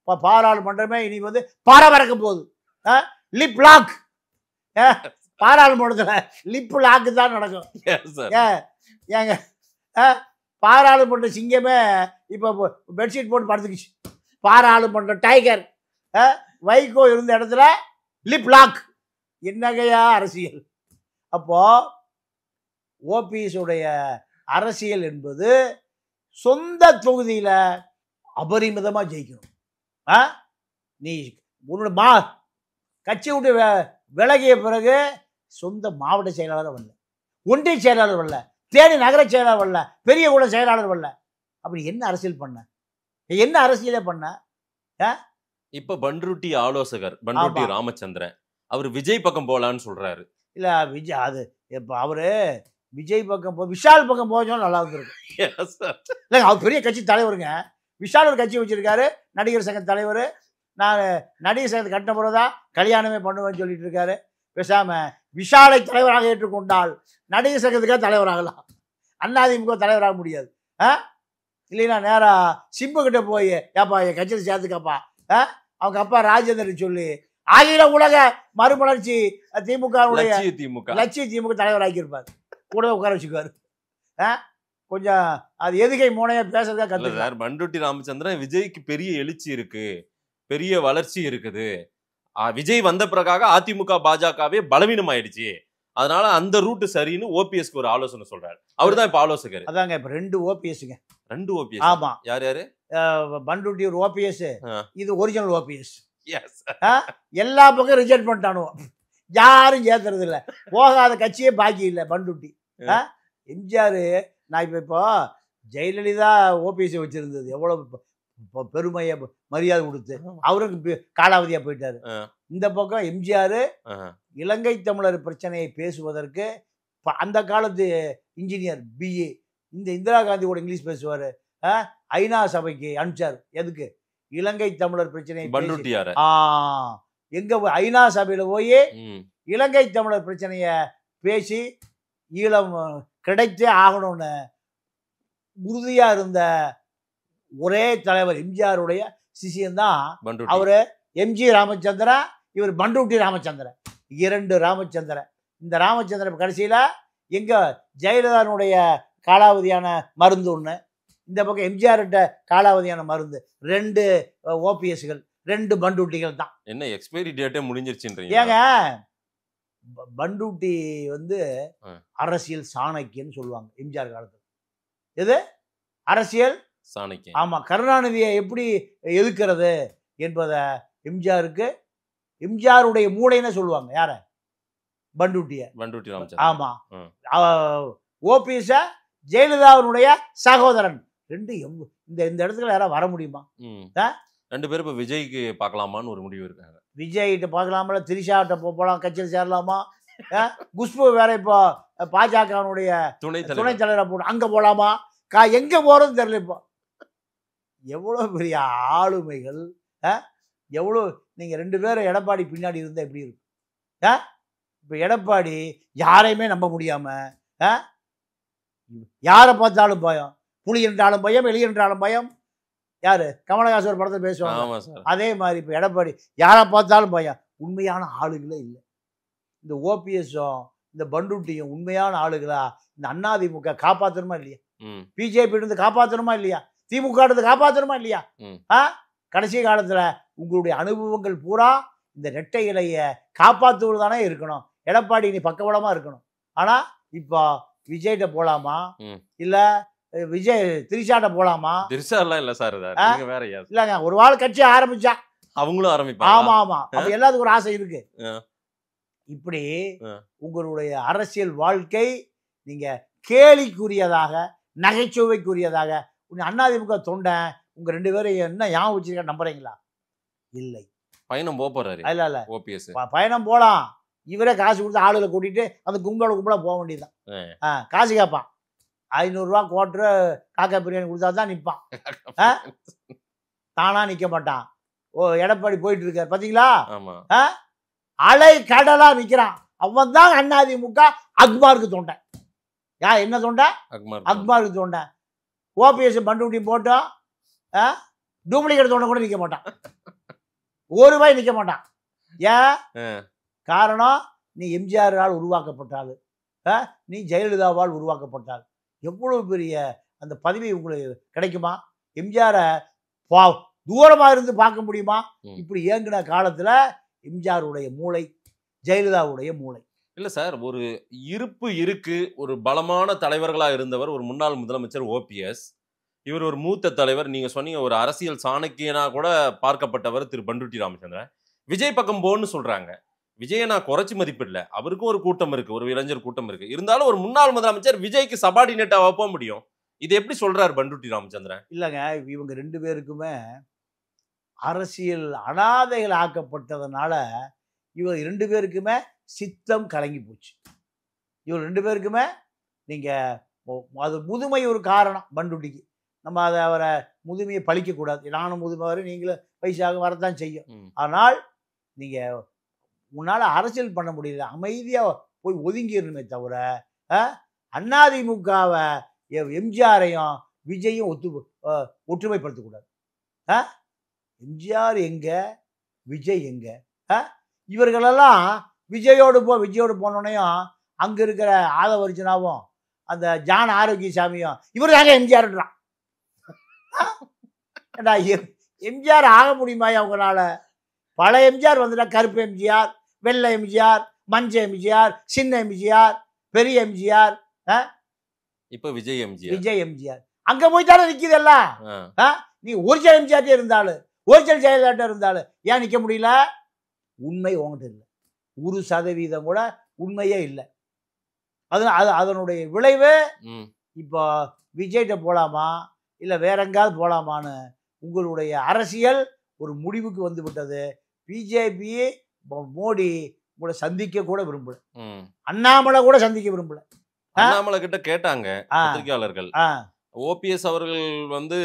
பாராளுமன்றமே இனி வந்து பரபரக்க போகுது. Lip lock. பாராளுமன்றத்துல லிப் லாக்கு தான் நடக்கும். ஏங்க, பாராளுமன்ற சிங்கமே இப்ப பெட்ஷீட் போட்டு படுத்துக்குச்சு. பாராளுமன்ற டைகர் வைகோ இருந்த இடத்துல லிப் லாக். என்னகையா அரசியல்? அப்போ ஓபிஎஸ் உடைய அரசியல் என்பது சொந்த தொகுதியில அபரிமிதமா ஜெயிக்கணும். நீ உன்னோட கட்சி விட்டு விலகிய பிறகு சொந்த மாவட்ட செயலாளர் வரல, ஒன்றிய செயலாளர் வரல, தேனி நகர செயலாளர் வரல, பெரிய கூட செயலாளர் வரல. அப்படி என்ன அரசியல் பண்ண? என்ன அரசியலே பண்ண? இப்ப பண்ருட்டி ஆலோசகர் பண்ருட்டி ராமச்சந்திரன் அவர் விஜய் பக்கம் போலான்னு சொல்றாரு. இல்ல விஜய் அது இப்ப அவரு விஜய் பக்கம் விஷால் பக்கம் போச்சோம் நல்லா இருந்திருக்கு. இல்லைங்க, அவர் பெரிய கட்சி தலைவருங்க. விஷால் ஒரு கட்சி வச்சிருக்காரு, நடிகர் சங்க தலைவர். நான் நடிகர் சங்கத்தை கட்டின பிறகுதான் கல்யாணமே பண்ணுவேன்னு சொல்லிட்டு இருக்காரு. பேசாம விஷாலை தலைவராக ஏற்றுக்கொண்டால் நடிகர் சங்கத்துக்காக தலைவராகலாம், அதிமுக தலைவராக முடியாது. இல்லைன்னா நேரா சிம்பு கிட்ட போய் ஏப்பா என் கட்சியில் சேர்த்துக்கப்பா, அவங்க அப்பா ராஜேந்திரன் சொல்லி அகில உலக மறுமலர்ச்சி திமுக லட்சிய திமுக தலைவராக்கியிருப்பார். கூட உட்கார வச்சுக்குவாரு. கொஞ்சம் அது எதுகை மூனையா பேசுறதா கத்துக்கார். பண்ருட்டி ராமச்சந்திரன் விஜய்க்கு பெரிய எழுச்சி இருக்கு, பெரிய வளர்ச்சி இருக்குது. விஜய் வந்த பிறகாக அதிமுக பாஜகவே பலவீனம் ஆயிடுச்சு, அதனால அந்த ரூட் சரின்னு ஓபிஎஸ்க்கு ஒரு ஆலோசனை சொல்றாரு. அவர் தான் இப்ப ஆலோசகர். அதாங்க இப்ப 2 ஓபிஎஸ்ங்க. 2 ஓபிஎஸ். ஆமா. யாரு? பண்ருட்டி ஒரு ஓபிஎஸ், இது ஒரிஜினல் ஓபிஎஸ். எல்லா பக்கம் ரிஜெக்ட் பண்ணிட்டானோ, யாரும் ஏத்துறது இல்லை. போகாத கட்சியே பாக்கி இல்லை பண்ருட்டி. எம்ஜிஆர் நான் இப்போ ஜெயலலிதா ஓபிஎஸ் வச்சிருந்தது எவ்வளவு பெருமையை மரியாதை கொடுத்து அவருக்கு காலாவதியா போயிட்டாரு. இந்த பக்கம் எம்ஜிஆர் இலங்கை தமிழர் பிரச்சனையை பேசுவதற்கு அந்த காலத்து இன்ஜினியர் பிஏ, இந்த இந்திரா காந்தி கூட இங்கிலீஷ் பேசுவாரு. ஐநா சபைக்கு அனுப்பிச்சார். எதுக்கு? இலங்கை தமிழர் பிரச்சனை. எங்க ஐநா சபையில போய் இலங்கை தமிழர் பிரச்சனைய பேசி ஈழம் கிடைத்தே ஆகணும்னு உறுதியா இருந்த ஒரே தலைவர் எம்ஜிஆருடைய சிஷியன்தான் அவரு. எம்ஜி ராமச்சந்திரன், இவர் பண்ருட்டி ராமச்சந்திரன். 2 ராமச்சந்திரன். இந்த ராமச்சந்திரன் கடைசியில எங்க ஜெயலலிதாவுடைய காலாவதியான மருந்து ஒண்ணு, இந்த பக்கம் எம்ஜிஆர்கிட்ட காலாவதியான மருந்து. 2 ஓபிஎஸ்கள், 2 பண்ருட்டிகள் தான். என்ன எக்ஸ்பைரி டேட்டே முடிஞ்சிருச்சுன்றீங்க? ஏங்க, பண்ருட்டி வந்து அரசியல் சாணக்கியன்னு சொல்லுவாங்க எம்ஜிஆர் காலத்துல. எது அரசியல் சாணக்கியம்? ஆமா, கருணாநிதியை எப்படி எதுக்கிறது என்பதை எம்ஜிஆருடைய மூளைன்னு சொல்லுவாங்க. யார? பண்ருட்டிய. பண்ருட்டி. ஆமா. ஓபிஎஸ் ஜெயலலிதாவுடைய சகோதரன். 2 இந்த இடத்துல யாராவது வர முடியுமா? 2 பேரும் இப்ப விஜய்க்கு பார்க்கலாமான்னு ஒரு முடிவு இருக்காங்க. விஜய்கிட்ட பார்க்கலாமா, திரிஷாட்ட போகலாம், கட்சியில் சேரலாமா, குஷ்பு வேற இப்போ பாஜகனுடைய துணை துணைத் தலைவரை போட்டு அங்க போலாமா எங்க போறது தெரியல. இப்போ எவ்வளவு பெரிய ஆளுமைகள், எவ்வளோ நீங்க 2 பேரும் எடப்பாடி பின்னாடி இருந்தா எப்படி இருக்கும்? இப்போ எடப்பாடி யாரையுமே நம்ப முடியாம, யாரை பார்த்தாலும் பயம், புலி என்றாலும் பயம், எலி என்றாலும் பயம். யாரு கமலஹாசன் ஒரு படத்தை பேசுவாங்க, அதே மாதிரி இப்போ எடப்பாடி யாரை பார்த்தாலும் பயம். உண்மையான ஆளுகளே இல்லை. இந்த ஓபிஎஸும் இந்த பண்டுட்டியும் உண்மையான ஆளுகளா? இந்த அதிமுக காப்பாற்றணுமா இல்லையா? பிஜேபி இருந்து காப்பாற்றணுமா இல்லையா? திமுக இருந்து காப்பாற்றணுமா இல்லையா? கடைசி காலத்துல உங்களுடைய அனுபவங்கள் பூரா இந்த இரட்டை இலையை காப்பாற்றுவது தானே இருக்கணும். எடப்பாடி நீ பக்கபலமா இருக்கணும். ஆனா இப்போ விஜய்கிட்ட போலாமா, இல்ல விஜய் திரிஷாட்ட போலாமா? திரிஷா எல்லாம் இல்ல சார், வேற இல்லங்க. ஒரு வாழ் கட்சி ஆரம்பிச்சா அவங்களும் ஆரம்பிப்பாங்க. ஆமா ஆமா, அப்ப எல்லாத்துக்கும் ஒரு ஆசை இருக்கு. இப்படி உங்களுடைய அரசியல் வாழ்க்கை நீங்க கேலிக்குரியதாக, நகைச்சுவைக்குரியதாக. அதிமுக தொண்டை உங்க 2 பேரும் என்ன ஞாபகம் வச்சிருக்க நம்புறீங்களா? இல்லை. பயணம் போறாரு. இல்ல இல்ல, ஓபிஎஸ் பயணம் போலாம். இவரே காசு கொடுத்து ஆளுகளை கூட்டிட்டு அந்த கும்பலா போக வேண்டியதுதான். காசு கேட்பான். 500 ரூபா கோட்டரு காக்கா பிரியாணி கொடுத்தா தான் நிற்பான். தானா நிக்க மாட்டான். எடப்பாடி போயிட்டு இருக்காரு பாத்தீங்களா? அலை கடலா நிக்கிறான். அவன் தான் அதிமுக அக்மாருக்கு தொண்டை. என்ன தொண்டை? அக்மாருக்கு தொண்டை. ஓபிஎஸ் பண்டுட்டி போட்டோம், டூப்ளிகேட் தொண்டை கூட நிக்க மாட்டான். ஒரு ரூபாய் நிக்க மாட்டான். ஏன் காரணம்? நீ எம்ஜிஆரால் உருவாக்கப்பட்டாள், நீ ஜெயலலிதாவால் உருவாக்கப்பட்டாள். எவ்வளவு பெரிய அந்த பதவி உங்களுக்கு கிடைக்குமா? எம்ஜிஆரை தூரமா இருந்து பார்க்க முடியுமா? இப்படி இயங்கின காலத்துல எம்ஜிஆருடைய மூளை, ஜெயலலிதாவுடைய மூளை இல்ல சார். ஒரு இருப்பு இருக்கு. ஒரு பலமான தலைவர்களா இருந்தவர் ஒரு முன்னாள் முதலமைச்சர் ஓபிஎஸ். இவர் ஒரு மூத்த தலைவர். நீங்க சொன்னீங்க ஒரு அரசியல் சாணக்கியனா கூட பார்க்கப்பட்டவர் திரு பண்டுட்டி ராமச்சந்திரன். விஜய் பக்கம் போன்னு சொல்றாங்க. விஜயை நான் குறைச்சி மதிப்பிடல, அவருக்கும் ஒரு கூட்டம் இருக்கு, ஒரு இளைஞர் கூட்டம் இருக்கு. இருந்தாலும் ஒரு முன்னாள் முதலமைச்சர் விஜய்க்கு சபார்டினேட்டா போக முடியும். இது எப்படி சொல்றாரு பண்டுட்டி ராமச்சந்திரன்? இல்லங்க, இவங்க 2 பேருக்குமே அரசியல் அனாதைகள் ஆக்கப்பட்டதுனால இவங்க 2 பேருக்குமே சித்தம் கலங்கி போச்சு. இவங்க 2 பேருக்குமே நீங்க அது முதுமை ஒரு காரணம். பண்டுட்டிக்கு நம்ம அதை அவரை முதுமையை பழிக்கக்கூடாது. நானும் முதுமை வரும், நீங்களும் வயசாக வரத்தான் செய்யும். ஆனால் நீங்க உன்னால அரசியல் பண்ண முடியல, அமைதியா போய் ஒதுங்கிடணுமே தவிர அதிமுகவை எம்ஜிஆரையும் விஜயும் ஒற்றுமைப்படுத்தக்கூடாது. எம்ஜிஆர் எங்க, விஜய் எங்க? இவர்களெல்லாம் விஜயோடு போனோடனையும் அங்க இருக்கிற ஆதவர்ஜனாவும் அந்த ஜான் ஆரோக்கியசாமியும் இவர் தாங்க எம்ஜிஆர்ன்றான். எம்ஜிஆர் ஆக முடியுமா அவங்களால? பல எம்ஜிஆர் வந்துட்டா, கருப்பு எம்ஜிஆர், வெள்ளை எம்ஜிஆர், மஞ்ச எம்ஜிஆர், சின்ன எம்ஜிஆர், பெரிய எம்ஜிஆர், இப்ப விஜய் எம்ஜிஆர் அங்க போய்த்தானே நிக்குதல்ல. நீ ஒரிஜினல் எம்ஜிஆர் இருந்தாலும், ஒரிஜினல் ஜெயலலிதா இருந்தாலும் ஏன் நிக்க முடியல? உண்மை உங்ககிட்ட இல்லை. 1% கூட உண்மையே இல்லை. அதனுடைய விளைவு இப்போ விஜய்கிட்ட போலாமா இல்லை வேற எங்காவது போலாமான்னு உங்களுடைய அரசியல் ஒரு முடிவுக்கு வந்து விட்டது. பிஜேபி மோடி கூட சந்திக்க கூட விரும்பல, அண்ணாமலை கூட சந்திக்க விரும்பல. அண்ணாமலை கிட்ட கேட்டாங்க பத்திரிகையாளர்கள், ஓபிஎஸ் அவர்கள் வந்து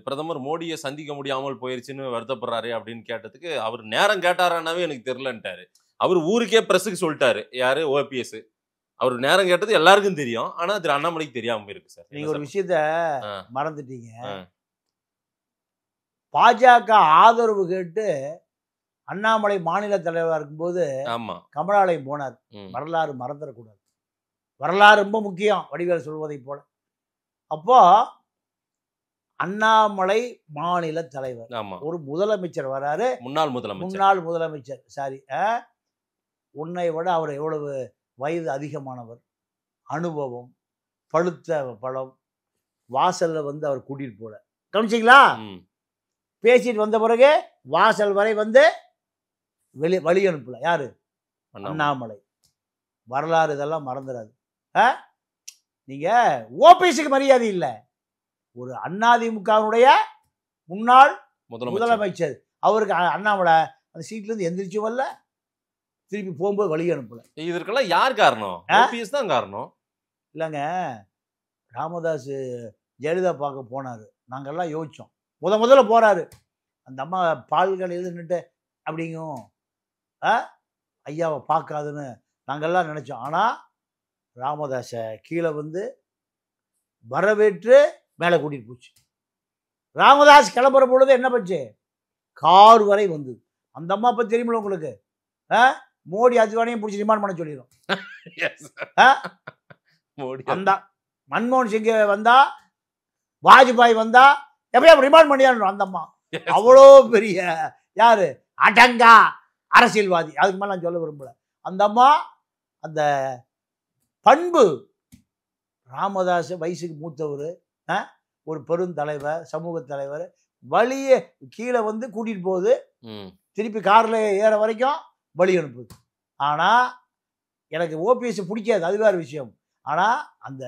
பிரதமர் மோடியை சந்திக்க முடியாமல் போயிருச்சுன்னு வருத்தப்படுறாரு அப்படின்னு கேட்டதுக்கு அவர் நேரம் கேட்டாரானாவே எனக்கு தெரியலன்ட்டாரு. அவர் ஊருக்கே பிரஸுக்கு சொல்லிட்டாரு. யாரு? ஓபிஎஸ். அவர் நேரம் கேட்டது எல்லாருக்கும் தெரியும், ஆனா திரு அண்ணாமலைக்கு தெரியாம இருக்கு சார். நீங்க ஒரு விஷயத்த மறந்துட்டீங்க. பாஜக ஆதரவு கேட்டு அண்ணாமலை மாநில தலைவராக இருக்கும்போது கமலாலயம் போனார். வரலாறு மறந்துடக்கூடாது. வரலாறு ரொம்ப முக்கியம், வடிவேல் சொல்வதை போல. அப்போ அண்ணாமலை மாநில தலைவர், ஒரு முதலமைச்சர் வராரு, முன்னாள் முதலமைச்சர். சாரி, உன்னை விட அவர் எவ்வளவு வயது அதிகமானவர், அனுபவம், பழுத்த பழம். வாசல்ல வந்து அவர் கூட்டிட்டு போல, கவனிச்சிங்களா? பேசிட்டு வந்த பிறகு வாசல் வரை வந்து வழி அனுப்பல. யாரு? அண்ணாமலை. வரலாறு இதெல்லாம் மறந்துடாது. நீங்க ஓபிஎஸ்க்கு மரியாதை இல்லை. ஒரு அதிமுகவுடைய முன்னாள் முதலமைச்சர், அவருக்கு அண்ணாமலை அந்த சீட்ல இருந்து எந்திரிச்சும் வரல, திருப்பி போகும்போது வழி அனுப்பல. இதற்கெல்லாம் யார் காரணம்? ஓபிஎஸ் தான் காரணம். இல்லைங்க, ராமதாஸ் ஜெயலலிதா பார்க்க போனார். நாங்கள்லாம் யோசித்தோம். முதல்ல போகிறாரு, அந்த அம்மா பால் கடையில் நின்றுட்டு அப்படிங்கும் ஐயாவை பார்க்காதுன்னு நாங்கள்லாம் நினச்சோம். ஆனால் ராமதாஸை கீழே வந்து வரவேற்று மேலே கூட்டிகிட்டு போச்சு. ராமதாஸ் கிளம்புற பொழுது என்ன பண்ணுச்சு, கார் வரை வந்தது. அந்த அம்மா இப்போ தெரியுமில்ல உங்களுக்கு, மோடி அத்வானியும் பிடிச்சி ரிமாண்ட் பண்ண சொல்லிடும். அந்த மன்மோகன் சிங் வந்தா, வாஜ்பாய் வந்தா எப்படியா ரிமாண்ட் பண்ணியான் அந்த அம்மா. அவ்வளோ பெரிய யாரு அடங்கா அரசியல்வாதி. அதுக்கு மேலே நான் சொல்ல விரும்பல. அந்த அம்மா அந்த பண்பு, ராமதாஸ் வயசுக்கு மூத்தவர், ஒரு பெருந்தலைவர், சமூக தலைவர், வழியே கீழே வந்து கூட்டிட்டு போகுது, திருப்பி காரில் ஏற வரைக்கும் வழி அனுப்புது. ஆனால் எனக்கு ஓபிஎஸ் பிடிக்காது, அது வேறு விஷயம். ஆனால் அந்த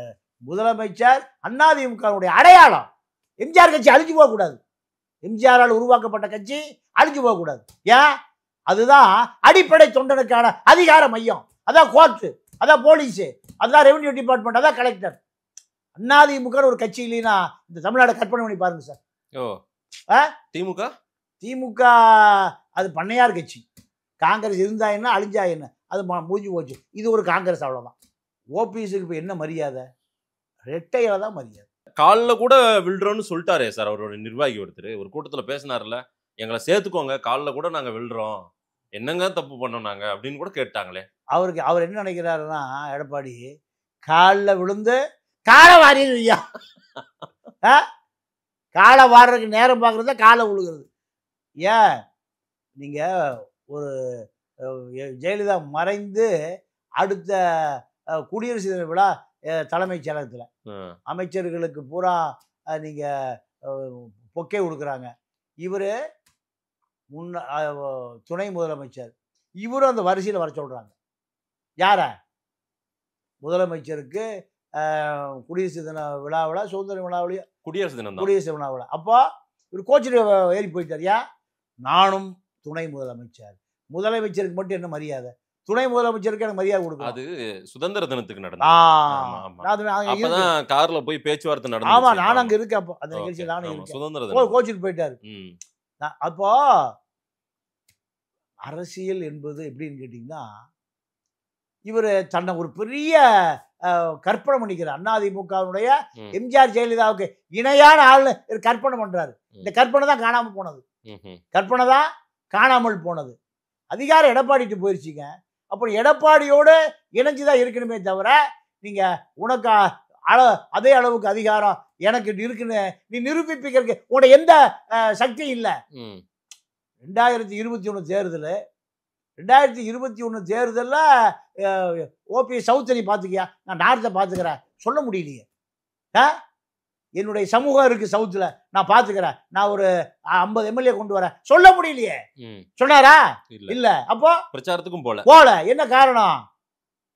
முதலமைச்சர் அதிமுகவுடைய அடையாளம், எம்ஜிஆர் கட்சி அழிஞ்சு போகக்கூடாது. எம்ஜிஆரால் உருவாக்கப்பட்ட கட்சி அழிஞ்சு போகக்கூடாது. ஏன்? அதுதான் அடிப்படை தொண்டனுக்கான அதிகார மையம். அதான் கோர்ட்டு, அதான் போலீஸு, அதுதான் ரெவன்யூ டிபார்ட்மெண்ட், அதான் கலெக்டர். அதிமுக ஒரு கட்சி இல்லைன்னா இந்த தமிழ்நாடு கற்பனை பண்ணி பாருங்க சார். திமுக அது பண்ணையார் கட்சி. காங்கிரஸ் இருந்தா என்ன, அழிஞ்சா என்ன, அது முடிஞ்சு போச்சு. இது ஒரு காங்கிரஸ், அவ்வளோதான். ஓபிஎஸ்க்கு இப்போ என்ன மரியாதை? ரெட்டையில தான் மரியாதை. காலில் கூட விழுறோன்னு சொல்லிட்டாரே சார் அவரோட நிர்வாகி ஒருத்தர். ஒரு கூட்டத்தில் பேசினார்ல, எங்களை சேர்த்துக்கோங்க, காலில் கூட நாங்கள் விழுறோம், என்னங்க தப்பு பண்ணோம் நாங்கள் அப்படின்னு கூட கேட்டாங்களே. அவர் என்ன நினைக்கிறாருன்னா, எடப்பாடி காலில் விழுந்து காலை வாரியா, காலை வாடுறதுக்கு நேரம் பார்க்குறத காலை விழுகிறது. ஏன் நீங்கள் ஒரு ஜெயலலிதா மறைந்து அடுத்த குடியரசு தின விழா தலைமைச் செயலகத்தில் அமைச்சர்களுக்கு பூரா நீங்கள் பொக்கே கொடுக்குறாங்க. இவர் துணை முதலமைச்சர், இவரும் அந்த வரிசையில் வர சொல்கிறாங்க. யார? முதலமைச்சருக்கு குடியரசு தின விழாவில், சுதந்திர விழாவிலையும் குடியரசு விழாவில். அப்போ இவர் கோச்சில் ஏறி போயிட்டார். ஏன்? நானும் துணை முதலமைச்சர், முதலமைச்சருக்கு மட்டும் என்ன மரியாதை, துணை முதலமைச்சருக்கு எனக்கு மரியாதை கொடுக்கும். அது சுதந்திர தினத்துக்கு நடந்தது. கார்ல போய் பேச்சுவார்த்தை நடந்தது. ஆமா, நானும் அங்க இருக்கேன். அப்போ அந்த நிகழ்ச்சியில் நானும் இருக்கேன். கோச்சிட்டு போயிட்டாரு. அப்போ அரசியல் என்பது எப்படின்னு கேட்டீங்கன்னா, இவர் தன்னை ஒரு பெரிய கற்பனை பண்ணிக்கிறார். அதிமுகவுடைய எம்ஜிஆர் ஜெயலலிதாவுக்கு இணையான ஆள்னு கற்பனை பண்றாரு. இந்த கற்பனை தான் காணாமல் போனது. கற்பனை தான் காணாமல் போனது. அதிகாரம் எடப்பாடிட்டு போயிருச்சுங்க. அப்புறம் எடப்பாடியோடு இணைஞ்சுதான் இருக்கணுமே தவிர, நீங்க உனக்கு அதே அளவுக்கு அதிகாரம் எனக்கு இருக்குன்னு நீ நிரூபிப்பிக்கிறதுக்கு உன்னோட எந்த சக்தியும் இல்லை. 2021 தேர்தல் 2021 தேர்தலில் ஓபிஎஸ் சவுத்தை நீ பார்த்துக்கியா, நான் நார்த்தை பார்த்துக்கிறேன் சொல்ல முடியலையே. என்னுடைய சமூகம் இருக்கு சவுத்தில், நான் பார்த்துக்கிறேன், நான் ஒரு 50 எம்எல்ஏ கொண்டு வரேன் சொல்ல முடியலையே. சொன்னாரா? இல்ல. அப்போ பிரச்சாரத்துக்கும் போல. என்ன காரணம்?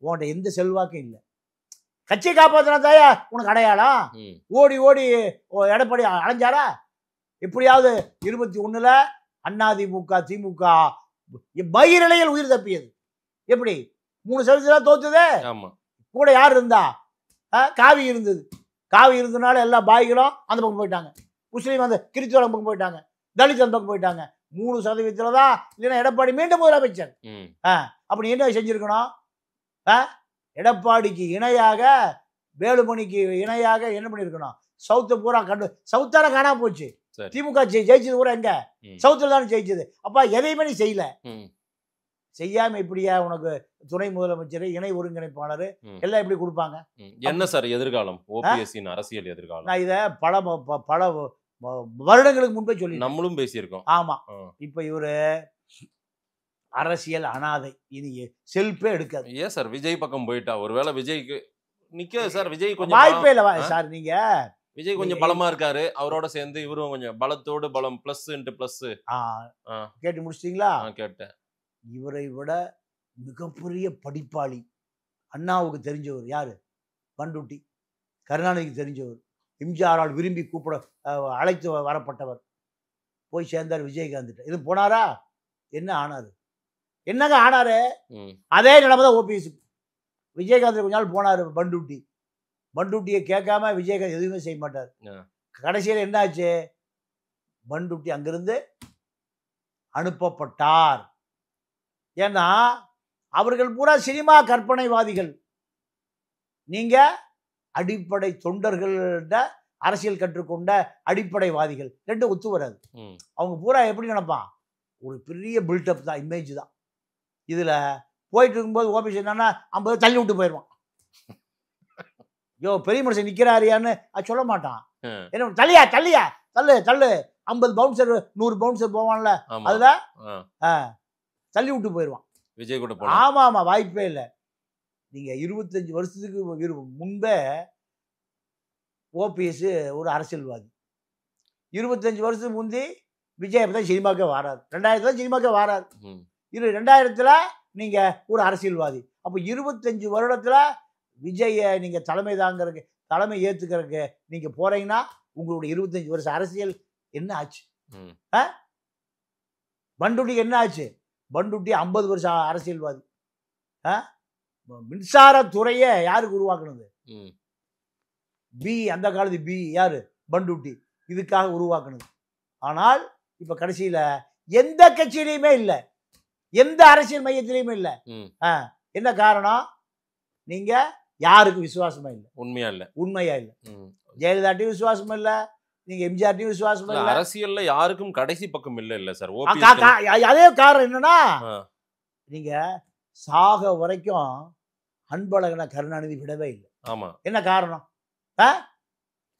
உன்கிட்ட எந்த செல்வாக்கும் இல்லை. கட்சியை காப்பாற்றினா தாயா உனக்கு அடையாளம். ஓடி ஓடி எடப்பாடி அலைஞ்சாரா? எப்படியாவது 21ல் அதிமுக திமுக பகிரலையில் உயிர் தப்பியது. எப்படி 3% தோத்துது? கூட யார் இருந்தா? காவி இருந்தது. காவி இருந்ததுனால எல்லா பாய்களும் அந்த பக்கம் போயிட்டாங்க. முஸ்லீம் அந்த கிறிஸ்தவ பக்கம் போயிட்டாங்க, தலித் அந்த பக்கம் போயிட்டாங்க. 3% தான். இல்லைன்னா எடப்பாடி மீண்டும் முதலமைச்சர். அப்படி என்ன செஞ்சிருக்கணும்? எடப்பாடிக்கு இணையாக, வேலுமணிக்கு இணையாக என்ன பண்ணிருக்கணும்? சவுத்தை பூரா கண்டு, சவுத்தான காணாம போச்சு. திமுக ஜெயிச்சது பூரா எங்க? சவுத்துல தானே ஜெயிச்சது. அப்ப எதையுமே நீ செய்யல. செய்யாம இப்படியா உனக்கு துணை முதலமைச்சர், இணை ஒருங்கிணைப்பாளர் எல்லாம் எப்படி கொடுப்பாங்க? என்ன சார் எதிர்காலம் ஓபிஎஸ்ஸின் அரசியல் எதிர்காலம்? நான் இதை பல வருடங்களுக்கு முன்பே சொல்லி நம்மளும் பேசியிருக்கோம். ஆமா. இப்ப இவரு அரசியல் அனாதை, இனி செல்ஃபே எடுக்காது. ஏன் சார் விஜய் பக்கம் போயிட்டா? ஒருவேளை விஜய்க்கு நிக்க சார், விஜய் கொஞ்சம் வாய்ப்பே இல்லை சார். நீங்க விஜய் கொஞ்சம் பலமா இருக்காரு, அவரோட சேர்ந்து இவரும் கொஞ்சம் பலத்தோடு பலம் பிளஸ் பிளஸ். கேட்டு முடிச்சிட்டீங்களா? கேட்டேன். இவரை விட மிகப்பெரிய படிப்பாளி, அண்ணாவுக்கு தெரிஞ்சவர் யாரு? பண்டுட்டி. கருணாநிதிக்கு தெரிஞ்சவர், எம்ஜிஆரால் விரும்பி அழைத்து வரப்பட்டவர். போய் சேர்ந்தார் விஜயகாந்த். இது போனாரா? என்ன ஆனாரு? என்னங்க ஆனாரு? அதே நிலைமை தான் ஓபிஎஸ்க்கு. விஜயகாந்த் கொஞ்ச நாள் போனார் பண்டூட்டியை கேட்காம விஜயகாந்த் எதுவுமே செய்ய மாட்டார். கடைசியில் என்ன ஆச்சு? பண்டூட்டி அங்கிருந்து அனுப்பப்பட்டார். ஏன்னா அவர்கள் பூரா சினிமா கற்பனைவாதிகள். நீங்க அடிப்படை தொண்டர்கள்ட அரசியல் கற்றுக்கொண்ட அடிப்படைவாதிகள். ரெண்டும் ஒத்து வராது. அவங்க பூரா எப்படி நினைப்பான்? ஒரு பெரிய பில்டப் தான், இமேஜ் தான். இதுல போயிட்டு இருக்கும்போது ஓபிஎஸ் என்னன்னா 50 தள்ளி விட்டு போயிடுவான். யோ பெரிய மனுஷன் நிக்கிறாரியான்னு சொல்ல மாட்டான். என்ன தள்ளியா தள்ளியா தள்ளு தள்ளு 50 பவுன்சர் 100 பவுன்சர் போவான்ல, அதுல தள்ளி விட்டு போயிடுவான். விஜய் கூட போலாம். ஆமா ஆமா, வாய்ப்பே இல்லை. நீங்க 25 வருஷத்துக்கு முன்பே ஓபிஎஸ் ஒரு அரசியல்வாதி. 25 வருஷத்துக்கு முந்தி விஜய் தான் சினிமாக்கே வாராரு. 2000 சினிமாக்கே வாராரு. 2000 நீங்க ஒரு அரசியல்வாதி. அப்போ 25 வருடத்துல விஜயை நீங்க தலைமை ஏத்துக்கிறதுக்கு நீங்க போறீங்கன்னா உங்களுடைய 25 வருஷம் அரசியல் என்ன ஆச்சு? பண்டூட்டிக்கு என்ன ஆச்சு? பண்டூட்டி 50 வருஷம் அரசியல்வாதி. மின்சாரத்துறையை யாருக்கு உருவாக்குனது? அந்த காலத்து பி யாரு? பண்டூட்டி. இதுக்காக உருவாக்குனது. ஆனால் இப்ப கடைசியில எந்த கட்சியிலையுமே இல்லை, எந்த அரசியல் மையத்திலையுமே இல்லை. என்ன காரணம்? நீங்க யாருக்கு விசுவாசமா இல்லை? உண்மையா இல்லை. ஜெயலலிதாட்டையும் விசுவாசம் இல்லை, நீங்க எம்ஜிஆர்ட்டையும் விசுவாசம் இல்லை. அரசியல்ல யாருக்கும் கடைசி பக்கம் இல்ல சார். அதே காரணம் என்னன்னா, நீங்க சாக வரைக்கும் அன்பழகனை கருணாநிதி விடவே இல்லை. ஆமா. என்ன காரணம்?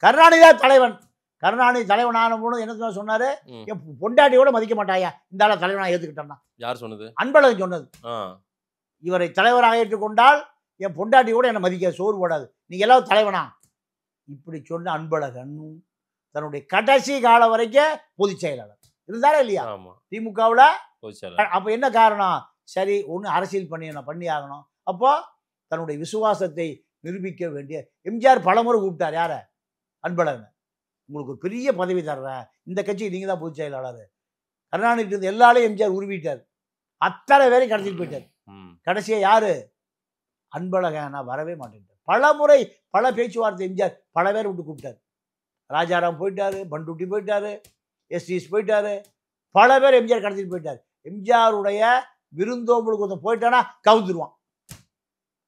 கருணாநிதி தான் தலைவன். கருணாநிதி தலைவன் ஆன போது என்ன சொன்னாரு? என் பொண்டாட்டியோட மதிக்க மாட்டாயா, இந்த ஆள தலைவனா ஏத்துக்கிட்டா. யார் சொன்னது? அன்பழகன் சொன்னது. இவரை தலைவராக ஏற்றுக்கொண்டால் என் பொண்டாட்டியோட என்னை மதிக்க சோறு போடாது, நீங்க எல்லாரும் தலைவனா. இப்படி சொன்ன அன்பழகன் தன்னுடைய கடைசி காலம் வரைக்கும் பொதுச் செயலாளர் இருந்தாரா இல்லையா திமுகவுல? அப்ப என்ன காரணம்? சரி, ஒண்ணு அரசியல் பண்ணி ஆகணும். அப்போ தன்னுடைய விசுவாசத்தை நிரூபிக்க வேண்டிய எம்ஜிஆர் பலமுறை கூப்பிட்டார். யார? அன்பழகன். உங்களுக்கு ஒரு பெரிய பதவி தர்றேன், இந்த கட்சிக்கு நீங்க தான் பொதுச் செயலாளர். கருணாநிதி இருந்த எல்லாரையும் எம்ஜிஆர் உருவிட்டார். அத்தனை பேரையும் கடத்திட்டு போயிட்டார். கடைசியா யாரு? அன்பழகன். நான் வரவே மாட்டேன். பலமுறை பல பேச்சுவார்த்தை எம்ஜிஆர் பல பேரை விட்டு கூப்பிட்டார். ராஜாராம் போயிட்டாரு, பண்டூட்டி போயிட்டாரு, எஸ்டிஎஸ் போயிட்டாரு, பல பேர் எம்ஜிஆர் கடத்திட்டு போயிட்டார். எம்ஜிஆருடைய விருந்தோம்பலுக்கு ஒருத்தன் போயிட்டானா கவுந்துருவான்.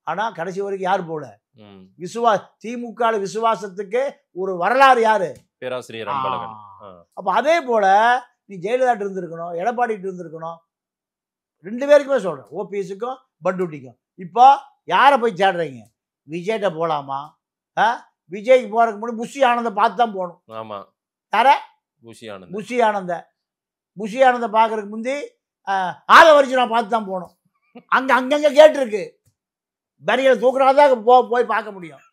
ஆனா கடைசி வரைக்கும் யார் போல? திமுக விசுவாசத்துக்கு ஒரு வரலாறு யாரு? பேராசிரியர் அன்பழகன். அப்ப அதே போல நீ ஜெயலலிதா இருந்திருக்கணும், எடப்பாடி இருந்திருக்கணும். 2 பேருக்குமே சொல்றேன், ஓபிஎஸ்க்கும் பண்டூட்டிக்கும். இப்போ யாரை போய் தேடுறீங்க? விஜய்கிட்ட போலாமா? விஜய்க்கு போறதுக்கு முன்னாடி புஷி ஆனந்த பார்த்து தான் போகணும். ஆமா. யார? புஷி ஆனந்த பார்க்கறதுக்கு முந்தி ஆதவரிச்சு நான் பார்த்து தான் போகணும். அங்கங்க கேட்டிருக்கு, பரிகளை தூக்குறாதான் போய் பார்க்க முடியும்.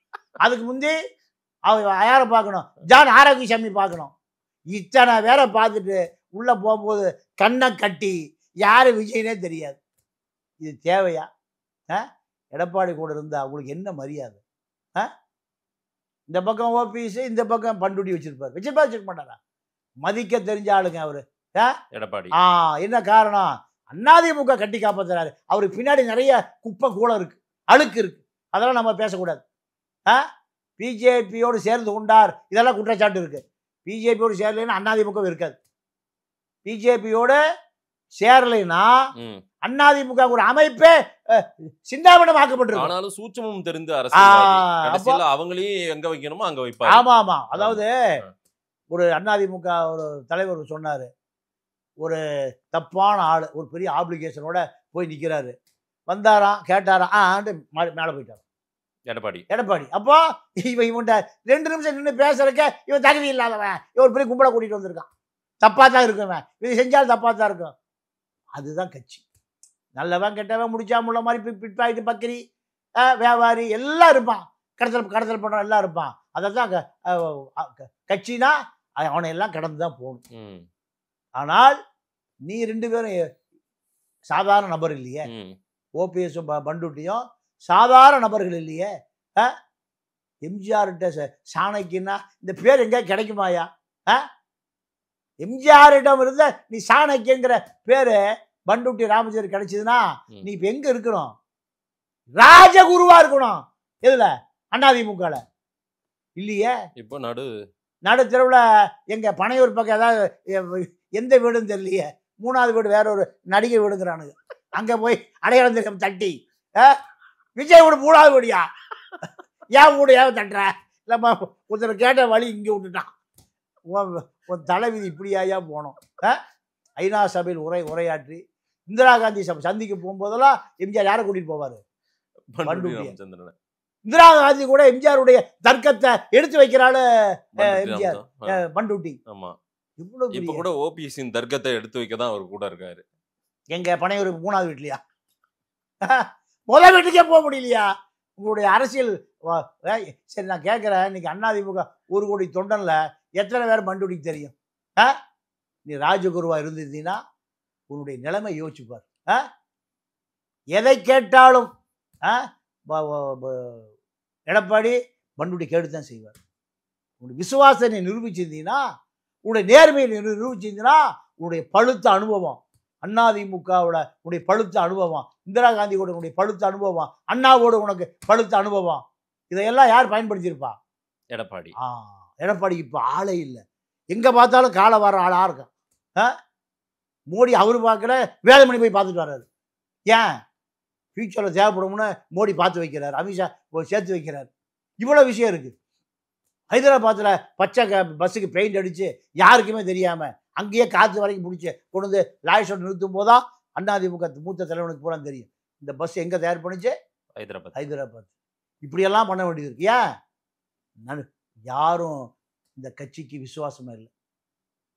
அதுக்கு முந்தி யாரை பார்க்கணும்? ஜான் ஆரோக்கியசாமி பார்க்கணும். இத்தனை பேரை பார்த்துட்டு உள்ள போகும்போது கண்ணை கட்டி யாரு விஜய்னே தெரியாது. இது தேவையா? எடப்பாடி கூட இருந்தா அவங்களுக்கு என்ன மரியாதை? இந்த பக்கம் ஓபிஎஸ், இந்த பக்கம் பண்டூட்டி வச்சிருக்க மாட்டாரா? மதிக்க தெரிஞ்ச ஆளுங்க அவரு எடப்பாடி. என்ன காரணம்? அதிமுக கட்டி காப்பாத்துறாரு. அவருக்கு பின்னாடி நிறைய குப்பை கூலம் இருக்கு, அழுக்கு இருக்கு. அதெல்லாம் நம்ம பேசக்கூடாது. பிஜேபியோடு சேர்ந்து கொண்டார், இதெல்லாம் குற்றச்சாட்டு இருக்கு. பிஜேபியோடு சேரலைன்னா அதிமுக இருக்காது. பிஜேபியோடு சேரலைன்னா அதிமுக ஒரு அமைப்பே சிந்தாபனம் ஆக்கப்பட்டிருக்கு. ஆனாலும் சூட்சமும் தெரிந்து அரசியல் அவங்களையும் எங்க வைக்கணுமோ அங்க வைப்பாங்க. ஆமா ஆமா. அதாவது ஒரு அதிமுக ஒரு தலைவர் சொன்னாரு, ஒரு தப்பான ஆளு ஒரு பெரிய ஆப்ளிகேஷனோட போய் நிக்கிறாரு. வந்தாராம், கேட்டாராம், மேல போயிட்டாரு எடப்பாடி. அப்போ இவன் 2 நிமிஷம் நின்று பேசுறக்க இவன் தகுதி இல்லாதவன், இவன் ஒரு பெரிய கும்பலை கூட்டிட்டு வந்திருக்கான், தப்பா தான் இருக்குவன், இது செஞ்சாலும் தப்பா தான் இருக்கும். அதுதான் கட்சி. நல்லவன் கெட்டவன், முடிச்சா முள்ள மாதிரி பிட்பாயிட்டு பக்கிரி வியாபாரி எல்லாம் இருப்பான், கடத்தல் பண்றவன் எல்லாம் இருப்பான். அதான் கட்சினா அவனை எல்லாம் கடந்து தான் போகணும். ஆனால் நீ 2 பேரும் சாதாரண நபர் இல்லையே, ஓபிஎஸும் பண்டூட்டியும் சாதாரண நபர்கள் இல்லையே. எம்ஜிஆர்கிட்ட சாணக்கியன்னா இந்த பேர் எங்க கிடைக்குமாயா? எம்ஜிஆரிடம் இருந்த நீ சாணக்கியங்கிற பேரு பண்ருட்டி ராமச்சந்திரன் கிடைச்சதுன்னா நீ இப்ப எங்க இருக்கணும்? ராஜகுருவா இருக்கணும். எதுல? அதிமுகல இல்லையே. இப்போ நடு தெருவுல எங்க பனையூர் பக்கம் ஏதாவது எந்த வீடுன்னு தெரியலையே, 3வது வீடு வேற ஒரு நடிகை வீடுங்கிறானுங்க. அங்க போய் அடையாளம் தெரியாம தட்டி, விஜய் வீடு 3வது வீடியா, ஏன் வீடு ஏன் தட்டுற? இல்லம்மா ஒருத்தர் கேட்ட வழி இங்க விட்டுட்டான். உன் தலைவிதி இப்படியா போனோம். ஐநா சபையில் உரையாற்றி இந்திரா காந்தி சந்திக்க போகும்போதெல்லாம் எம்ஜிஆர் யாரை கூட்டிட்டு போவாரு? ராமச்சந்திரன். இந்திரா காந்தி கூட எம்ஜிஆருடைய தர்க்கத்தை எடுத்து வைக்கிறாள் எம்ஜிஆர் பண்ருட்டி. ஆமா, இப்ப கூட ஓபிஎஸ்ஸின் தர்க்கத்தை எடுத்து வைக்க தான் அவர் கூட இருக்காரு. எங்க பனையூர் 3வது வீட்லயா? முதல் வீட்டுக்கே போக முடியலையா? உங்களுடைய அரசியல் சரி, நான் கேட்கிறேன், இன்னைக்கு அதிமுக 1 கோடி தொண்டன்ல எத்தனை பேர் பண்ருட்டிக்கு தெரியும்? நீ ராஜகுருவா இருந்திருந்தீங்கன்னா உன்னுடைய நிலைமை யோசிச்சுப்பார். எதை கேட்டாலும் எடப்பாடி பண்ருட்டி கேட்டுதான் செய்வார். உன்னுடைய விசுவாசத்தை நிரூபிச்சிருந்தீங்கன்னா, உன்னுடைய நேர்மையை நிரூபிச்சிருந்தீங்கன்னா, உன்னுடைய பழுத்த அனுபவம், அதிமுகவோட உன்னுடைய பழுத்த அனுபவம், இந்திரா காந்தி கூட உன்னுடைய பழுத்த அனுபவம், அண்ணாவோட உனக்கு பழுத்த அனுபவம், இதையெல்லாம் யார் பயன்படுத்தியிருப்பா? எடப்பாடி. எடப்பாடிக்கு இப்போ ஆளே இல்லை. எங்க பார்த்தாலும் காலை வர ஆளா இருக்கும். மோடி அவரு பார்க்கல, வேலுமணி போய் பார்த்துட்டு வர்றாரு. ஏன்? ஃபியூச்சரில் தேவைப்படும்னு மோடி பார்த்து வைக்கிறார், அமித்ஷா சேர்த்து வைக்கிறார். இவ்வளோ விஷயம் இருக்கு. ஹைதராபாத்தில் பச்சை பஸ்ஸுக்கு பெயிண்ட் அடித்து யாருக்குமே தெரியாமல் அங்கேயே காற்று வரைக்கும் பிடிச்சி கொண்டு வந்து லாய்ஸோடு நிறுத்தும் போதான் அதிமுக மூத்த தலைவனுக்கு பூரா தெரியும் இந்த பஸ் எங்கே தயார் பண்ணிச்சு? ஹைதராபாத். இப்படியெல்லாம் பண்ண வேண்டியது இருக்கு. ஏன்? யாரும் இந்த கட்சிக்கு விசுவாசமாக இல்லை.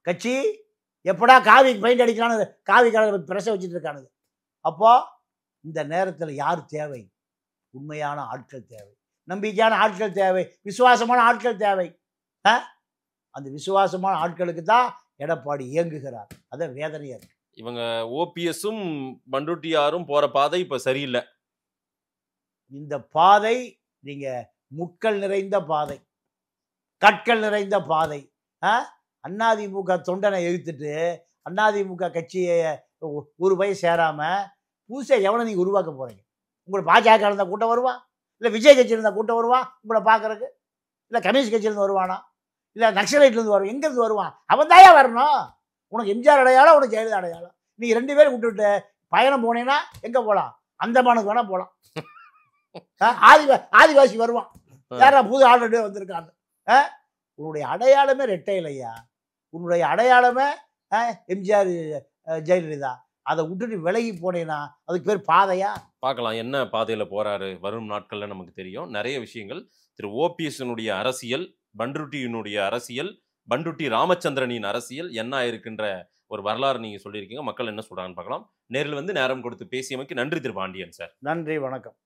கட்சி எப்படா காவிக்கு பெயிண்ட் அடிக்கலான்னு காவி கலர் பிரச வச்சுட்டு இருக்கானுங்க. அப்போ இந்த நேரத்தில் யார் தேவை? உண்மையான ஆட்கள் தேவை, நம்பிக்கையான ஆட்கள் தேவை, விசுவாசமான ஆட்கள் தேவை. அந்த விசுவாசமான ஆட்களுக்கு தான் எடப்பாடி இயங்குகிறார். அதான் வேதனையா இருக்கு. இவங்க ஓபிஎஸும் பண்ருட்டியாரும் போற பாதை இப்ப சரியில்லை. இந்த பாதை நீங்க முட்கள் நிறைந்த பாதை, கற்கள் நிறைந்த பாதை. அதிமுக தொண்டனை எதிர்த்துட்டு அதிமுக கட்சியை ஒரு பய சேராம புதுசாக எவனை நீங்கள் உருவாக்க போகிறீங்க? உங்களை பாஜக இருந்தால் கூட்டம் வருவான், இல்லை விஜய் கட்சியில் இருந்தால் கூட்டம் வருவான் உங்களை பார்க்குறக்கு, இல்லை கம்யூனிஸ்ட் கட்சியிலேருந்து வருவானா, இல்லை நக்சலைட்லேருந்து வருவான், எங்கேருந்து வருவான்? அவன் தாயா வரணும். உனக்கு எம்ஜிஆர் அடையாளம், உனக்கு ஜெயலலிதா அடையாளம். நீங்கள் 2 பேரும் விட்டுவிட்டு பயணம் போனீங்கன்னா எங்கே போகலாம்? அந்தமானுக்கு வேணால் போகலாம். ஆதிவாசி வருவான், யாரா புது ஆல்ரெடி வந்திருக்காங்க. உன்னுடைய அடையாளமே ரெட்டை இல்லையா? உன்னுடைய அடையாளமே எம்ஜிஆர் ஜெயலலிதா. அதை விட்டுட்டு விலகி போனேன்னா அதுக்கு பேர் பாதையா? பார்க்கலாம் என்ன பாதையில் போறாரு வரும் நாட்களில் நமக்கு தெரியும். நிறைய விஷயங்கள் திரு ஓபிஎஸ்னுடைய அரசியல், பண்ருட்டியினுடைய அரசியல், பண்ருட்டி ராமச்சந்திரனின் அரசியல் என்ன இருக்கின்ற ஒரு வரலாறு நீங்கள் சொல்லியிருக்கீங்க. மக்கள் என்ன சொல்கிறாங்கன்னு பார்க்கலாம். நேரில் வந்து நேரம் கொடுத்து பேசியமைக்கு நன்றி திரு பாண்டியன் சார். நன்றி, வணக்கம்.